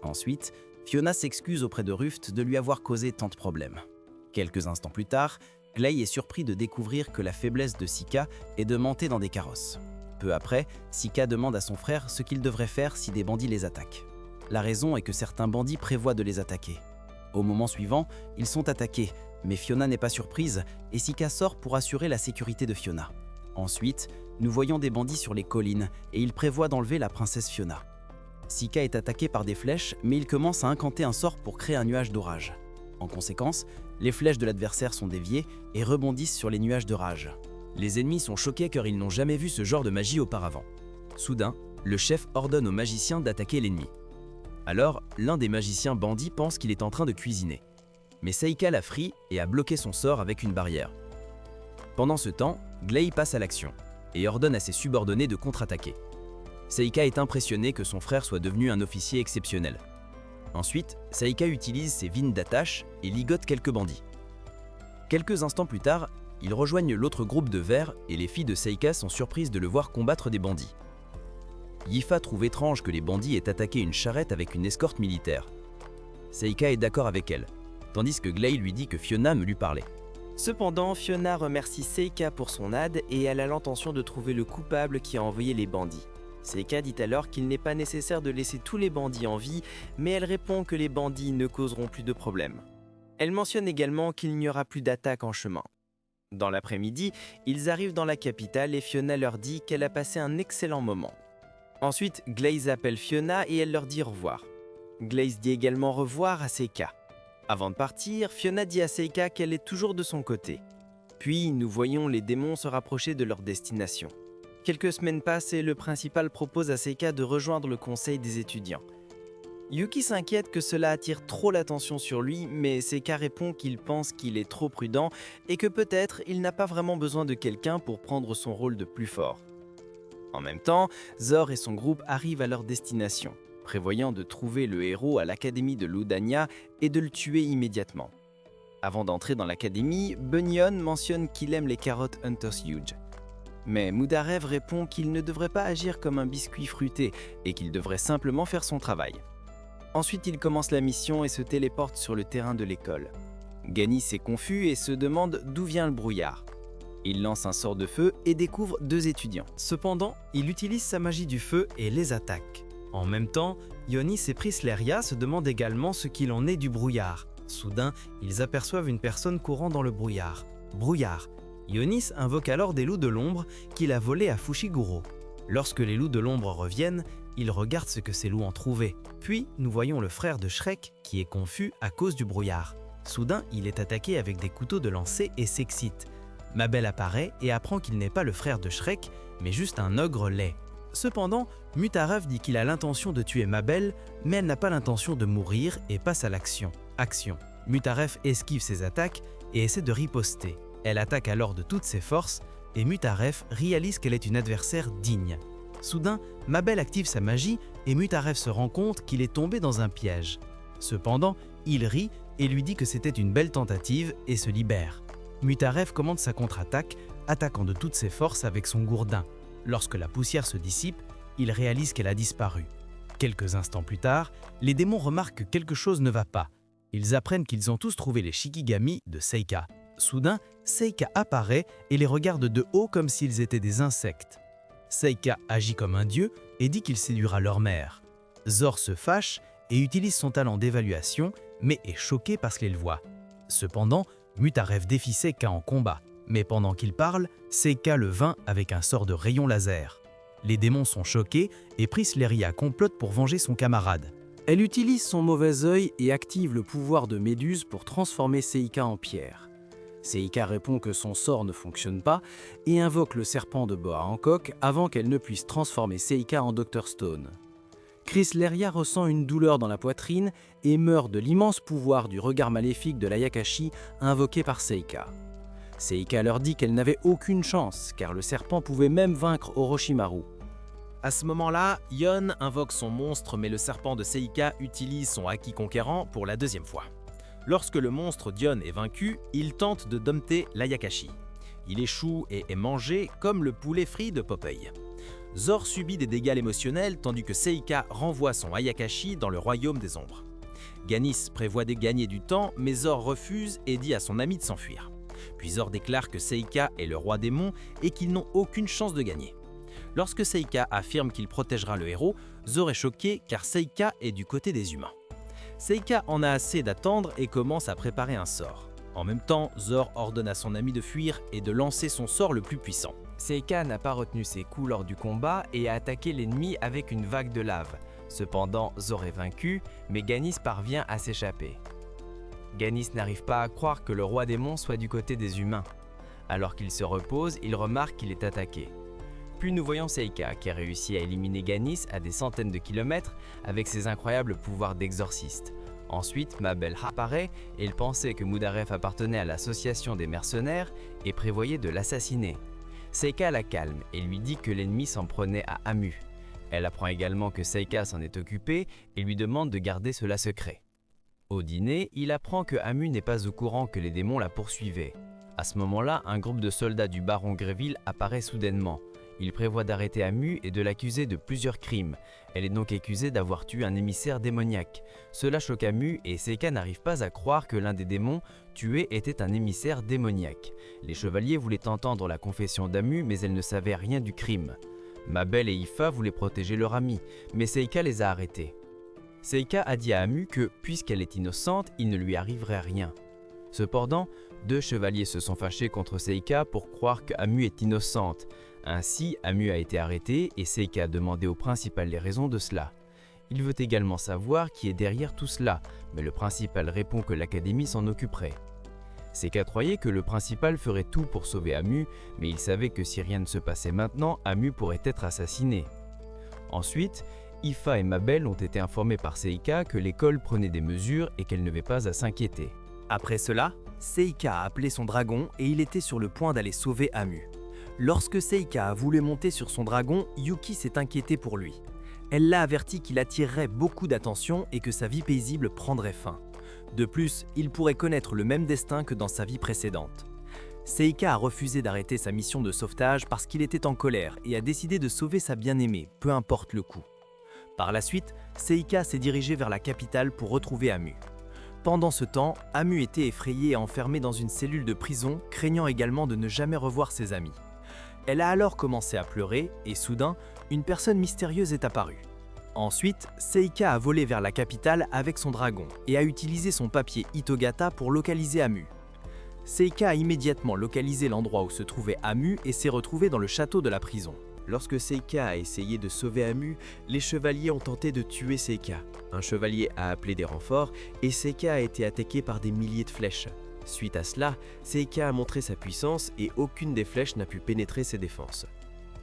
Ensuite, Fiona s'excuse auprès de Ruft de lui avoir causé tant de problèmes. Quelques instants plus tard, Clay est surpris de découvrir que la faiblesse de Sika est de monter dans des carrosses. Peu après, Sika demande à son frère ce qu'il devrait faire si des bandits les attaquent. La raison est que certains bandits prévoient de les attaquer. Au moment suivant, ils sont attaqués, mais Fiona n'est pas surprise et Sika sort pour assurer la sécurité de Fiona. Ensuite, nous voyons des bandits sur les collines et ils prévoient d'enlever la princesse Fiona. Sika est attaqué par des flèches, mais il commence à incanter un sort pour créer un nuage d'orage. En conséquence, les flèches de l'adversaire sont déviées et rebondissent sur les nuages de rage. Les ennemis sont choqués car ils n'ont jamais vu ce genre de magie auparavant. Soudain, le chef ordonne aux magiciens d'attaquer l'ennemi. Alors, l'un des magiciens bandits pense qu'il est en train de cuisiner. Mais Seika l'a pris et a bloqué son sort avec une barrière. Pendant ce temps, Gley passe à l'action et ordonne à ses subordonnés de contre-attaquer. Seika est impressionné que son frère soit devenu un officier exceptionnel. Ensuite, Seika utilise ses vines d'attache et ligote quelques bandits. Quelques instants plus tard, ils rejoignent l'autre groupe de vers et les filles de Seika sont surprises de le voir combattre des bandits. Yifa trouve étrange que les bandits aient attaqué une charrette avec une escorte militaire. Seika est d'accord avec elle, tandis que Gley lui dit que Fiona me lui parlait. Cependant, Fiona remercie Seika pour son aide et elle a l'intention de trouver le coupable qui a envoyé les bandits. Seika dit alors qu'il n'est pas nécessaire de laisser tous les bandits en vie, mais elle répond que les bandits ne causeront plus de problèmes. Elle mentionne également qu'il n'y aura plus d'attaques en chemin. Dans l'après-midi, ils arrivent dans la capitale et Fiona leur dit qu'elle a passé un excellent moment. Ensuite, Glaze appelle Fiona et elle leur dit au revoir. Glaze dit également au revoir à Seika. Avant de partir, Fiona dit à Seika qu'elle est toujours de son côté. Puis, nous voyons les démons se rapprocher de leur destination. Quelques semaines passent et le principal propose à Seika de rejoindre le conseil des étudiants. Yuki s'inquiète que cela attire trop l'attention sur lui, mais Seika répond qu'il pense qu'il est trop prudent et que peut-être il n'a pas vraiment besoin de quelqu'un pour prendre son rôle de plus fort. En même temps, Zor et son groupe arrivent à leur destination, prévoyant de trouver le héros à l'académie de l'Udania et de le tuer immédiatement. Avant d'entrer dans l'académie, Bunyon mentionne qu'il aime les carottes Hunter's Huge. Mais Mudarev répond qu'il ne devrait pas agir comme un biscuit fruité et qu'il devrait simplement faire son travail. Ensuite, il commence la mission et se téléporte sur le terrain de l'école. Ganis est confus et se demande d'où vient le brouillard. Il lance un sort de feu et découvre 2 étudiants. Cependant, il utilise sa magie du feu et les attaque. En même temps, Ionis et Prisleria se demandent également ce qu'il en est du brouillard. Soudain, ils aperçoivent une personne courant dans le brouillard. Brouillard. Ionis invoque alors des loups de l'ombre qu'il a volés à Fushiguro. Lorsque les loups de l'ombre reviennent, il regarde ce que ces loups ont trouvé. Puis, nous voyons le frère de Shrek qui est confus à cause du brouillard. Soudain, il est attaqué avec des couteaux de lancer et s'excite. Mabel apparaît et apprend qu'il n'est pas le frère de Shrek, mais juste un ogre laid. Cependant, Mutarev dit qu'il a l'intention de tuer Mabel, mais elle n'a pas l'intention de mourir et passe à l'action. Action. Mutarev esquive ses attaques et essaie de riposter. Elle attaque alors de toutes ses forces et Mutarev réalise qu'elle est une adversaire digne. Soudain, Mabel active sa magie et Mutarev se rend compte qu'il est tombé dans un piège. Cependant, il rit et lui dit que c'était une belle tentative et se libère. Mutarev commande sa contre-attaque, attaquant de toutes ses forces avec son gourdin. Lorsque la poussière se dissipe, il réalise qu'elle a disparu. Quelques instants plus tard, les démons remarquent que quelque chose ne va pas. Ils apprennent qu'ils ont tous trouvé les Shikigami de Seika. Soudain, Seika apparaît et les regarde de haut comme s'ils étaient des insectes. Seika agit comme un dieu et dit qu'il séduira leur mère. Zor se fâche et utilise son talent d'évaluation, mais est choqué parce qu'il voit. Cependant, Mutarev défie Seika en combat, mais pendant qu'il parle, Seika le vainc avec un sort de rayon laser. Les démons sont choqués et Prisleria complote pour venger son camarade. Elle utilise son mauvais œil et active le pouvoir de Méduse pour transformer Seika en pierre. Seika répond que son sort ne fonctionne pas et invoque le serpent de Boa Hancock avant qu'elle ne puisse transformer Seika en Dr Stone. Prisleria ressent une douleur dans la poitrine et meurt de l'immense pouvoir du regard maléfique de l'Ayakashi invoqué par Seika. Seika leur dit qu'elle n'avait aucune chance car le serpent pouvait même vaincre Orochimaru. À ce moment-là, Yon invoque son monstre mais le serpent de Seika utilise son haki conquérant pour la 2e fois. Lorsque le monstre Dion est vaincu, il tente de dompter l'Ayakashi. Il échoue et est mangé comme le poulet frit de Popeye. Zor subit des dégâts émotionnels tandis que Seika renvoie son Ayakashi dans le royaume des ombres. Ganis prévoit de gagner du temps, mais Zor refuse et dit à son ami de s'enfuir. Puis Zor déclare que Seika est le roi démon et qu'ils n'ont aucune chance de gagner. Lorsque Seika affirme qu'il protégera le héros, Zor est choqué car Seika est du côté des humains. Seika en a assez d'attendre et commence à préparer un sort. En même temps, Zor ordonne à son ami de fuir et de lancer son sort le plus puissant. Seika n'a pas retenu ses coups lors du combat et a attaqué l'ennemi avec une vague de lave. Cependant, Zor est vaincu, mais Ganis parvient à s'échapper. Ganis n'arrive pas à croire que le roi démon soit du côté des humains. Alors qu'il se repose, il remarque qu'il est attaqué. Puis nous voyons Seika qui a réussi à éliminer Ganis à des centaines de kilomètres avec ses incroyables pouvoirs d'exorciste. Ensuite, Mabel apparaît et il pensait que Mudarev appartenait à l'association des mercenaires et prévoyait de l'assassiner. Seika la calme et lui dit que l'ennemi s'en prenait à Amu. Elle apprend également que Seika s'en est occupé et lui demande de garder cela secret. Au dîner, il apprend que Amu n'est pas au courant que les démons la poursuivaient. À ce moment-là, un groupe de soldats du baron Greville apparaît soudainement. Il prévoit d'arrêter Amu et de l'accuser de plusieurs crimes. Elle est donc accusée d'avoir tué un émissaire démoniaque. Cela choque Amu et Seika n'arrive pas à croire que l'un des démons tués était un émissaire démoniaque. Les chevaliers voulaient entendre la confession d'Amu mais elles ne savaient rien du crime. Mabel et Ifa voulaient protéger leur ami, mais Seika les a arrêtés. Seika a dit à Amu que, puisqu'elle est innocente, il ne lui arriverait rien. Cependant, 2 chevaliers se sont fâchés contre Seika pour croire que Amu est innocente. Ainsi, Amu a été arrêté et Seika a demandé au principal les raisons de cela. Il veut également savoir qui est derrière tout cela, mais le principal répond que l'académie s'en occuperait. Seika croyait que le principal ferait tout pour sauver Amu, mais il savait que si rien ne se passait maintenant, Amu pourrait être assassiné. Ensuite, Ifa et Mabel ont été informés par Seika que l'école prenait des mesures et qu'elle n'avait pas à s'inquiéter. Après cela, Seika a appelé son dragon et il était sur le point d'aller sauver Amu. Lorsque Seika a voulu monter sur son dragon, Yuki s'est inquiétée pour lui. Elle l'a averti qu'il attirerait beaucoup d'attention et que sa vie paisible prendrait fin. De plus, il pourrait connaître le même destin que dans sa vie précédente. Seika a refusé d'arrêter sa mission de sauvetage parce qu'il était en colère et a décidé de sauver sa bien-aimée, peu importe le coût. Par la suite, Seika s'est dirigée vers la capitale pour retrouver Amu. Pendant ce temps, Amu était effrayée et enfermée dans une cellule de prison, craignant également de ne jamais revoir ses amis. Elle a alors commencé à pleurer et soudain, une personne mystérieuse est apparue. Ensuite, Seika a volé vers la capitale avec son dragon et a utilisé son papier Hitogata pour localiser Amu. Seika a immédiatement localisé l'endroit où se trouvait Amu et s'est retrouvée dans le château de la prison. Lorsque Seika a essayé de sauver Amu, les chevaliers ont tenté de tuer Seika. Un chevalier a appelé des renforts et Seika a été attaqué par des milliers de flèches. Suite à cela, Seika a montré sa puissance et aucune des flèches n'a pu pénétrer ses défenses.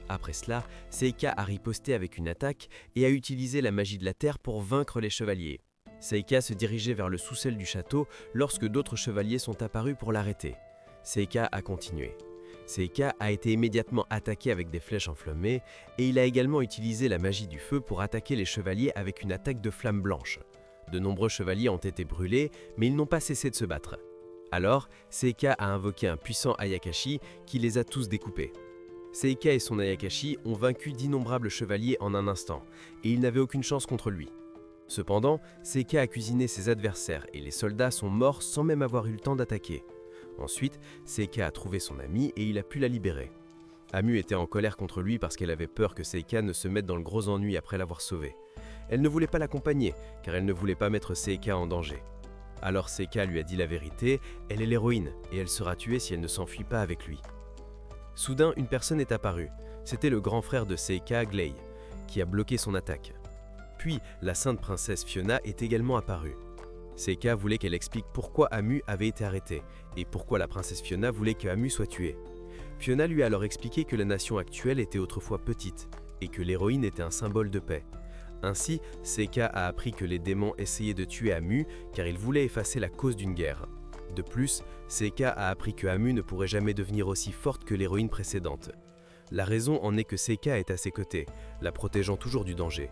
Après cela, Seika a riposté avec une attaque et a utilisé la magie de la terre pour vaincre les chevaliers. Seika se dirigeait vers le sous-sol du château lorsque d'autres chevaliers sont apparus pour l'arrêter. Seika a continué. Seika a été immédiatement attaqué avec des flèches enflammées et il a également utilisé la magie du feu pour attaquer les chevaliers avec une attaque de flamme blanche. De nombreux chevaliers ont été brûlés, mais ils n'ont pas cessé de se battre. Alors, Seika a invoqué un puissant Ayakashi qui les a tous découpés. Seika et son Ayakashi ont vaincu d'innombrables chevaliers en un instant, et ils n'avaient aucune chance contre lui. Cependant, Seika a cuisiné ses adversaires et les soldats sont morts sans même avoir eu le temps d'attaquer. Ensuite, Seika a trouvé son amie et il a pu la libérer. Amu était en colère contre lui parce qu'elle avait peur que Seika ne se mette dans le gros ennui après l'avoir sauvé. Elle ne voulait pas l'accompagner, car elle ne voulait pas mettre Seika en danger. Alors Seika lui a dit la vérité, elle est l'héroïne, et elle sera tuée si elle ne s'enfuit pas avec lui. Soudain, une personne est apparue. C'était le grand frère de Seika, Gley, qui a bloqué son attaque. Puis, la sainte princesse Fiona est également apparue. Seika voulait qu'elle explique pourquoi Amu avait été arrêté, et pourquoi la princesse Fiona voulait que Amu soit tuée. Fiona lui a alors expliqué que la nation actuelle était autrefois petite, et que l'héroïne était un symbole de paix. Ainsi, Seika a appris que les démons essayaient de tuer Amu car ils voulaient effacer la cause d'une guerre. De plus, Seika a appris que Amu ne pourrait jamais devenir aussi forte que l'héroïne précédente. La raison en est que Seika est à ses côtés, la protégeant toujours du danger.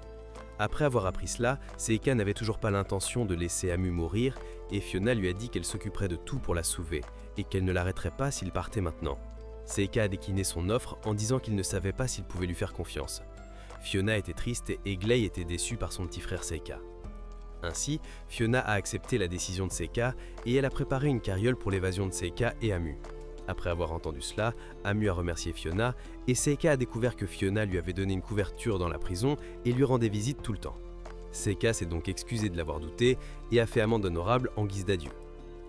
Après avoir appris cela, Seika n'avait toujours pas l'intention de laisser Amu mourir et Fiona lui a dit qu'elle s'occuperait de tout pour la sauver et qu'elle ne l'arrêterait pas s'il partait maintenant. Seika a décliné son offre en disant qu'il ne savait pas s'il pouvait lui faire confiance. Fiona était triste et Gley était déçu par son petit frère Seika. Ainsi, Fiona a accepté la décision de Seika et elle a préparé une carriole pour l'évasion de Seika et Amu. Après avoir entendu cela, Amu a remercié Fiona et Seika a découvert que Fiona lui avait donné une couverture dans la prison et lui rendait visite tout le temps. Seika s'est donc excusé de l'avoir douté et a fait amende honorable en guise d'adieu.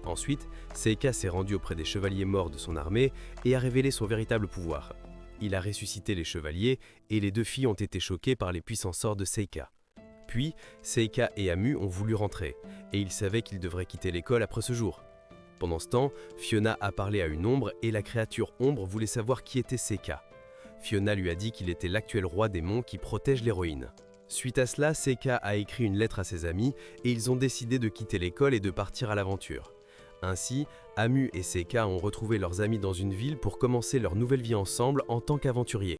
Ensuite, Seika s'est rendu auprès des chevaliers morts de son armée et a révélé son véritable pouvoir. Il a ressuscité les chevaliers et les deux filles ont été choquées par les puissants sorts de Seika. Puis, Seika et Amu ont voulu rentrer et ils savaient qu'ils devraient quitter l'école après ce jour. Pendant ce temps, Fiona a parlé à une ombre et la créature ombre voulait savoir qui était Seika. Fiona lui a dit qu'il était l'actuel roi démon qui protège l'héroïne. Suite à cela, Seika a écrit une lettre à ses amis et ils ont décidé de quitter l'école et de partir à l'aventure. Ainsi, Amu et Seika ont retrouvé leurs amis dans une ville pour commencer leur nouvelle vie ensemble en tant qu'aventuriers.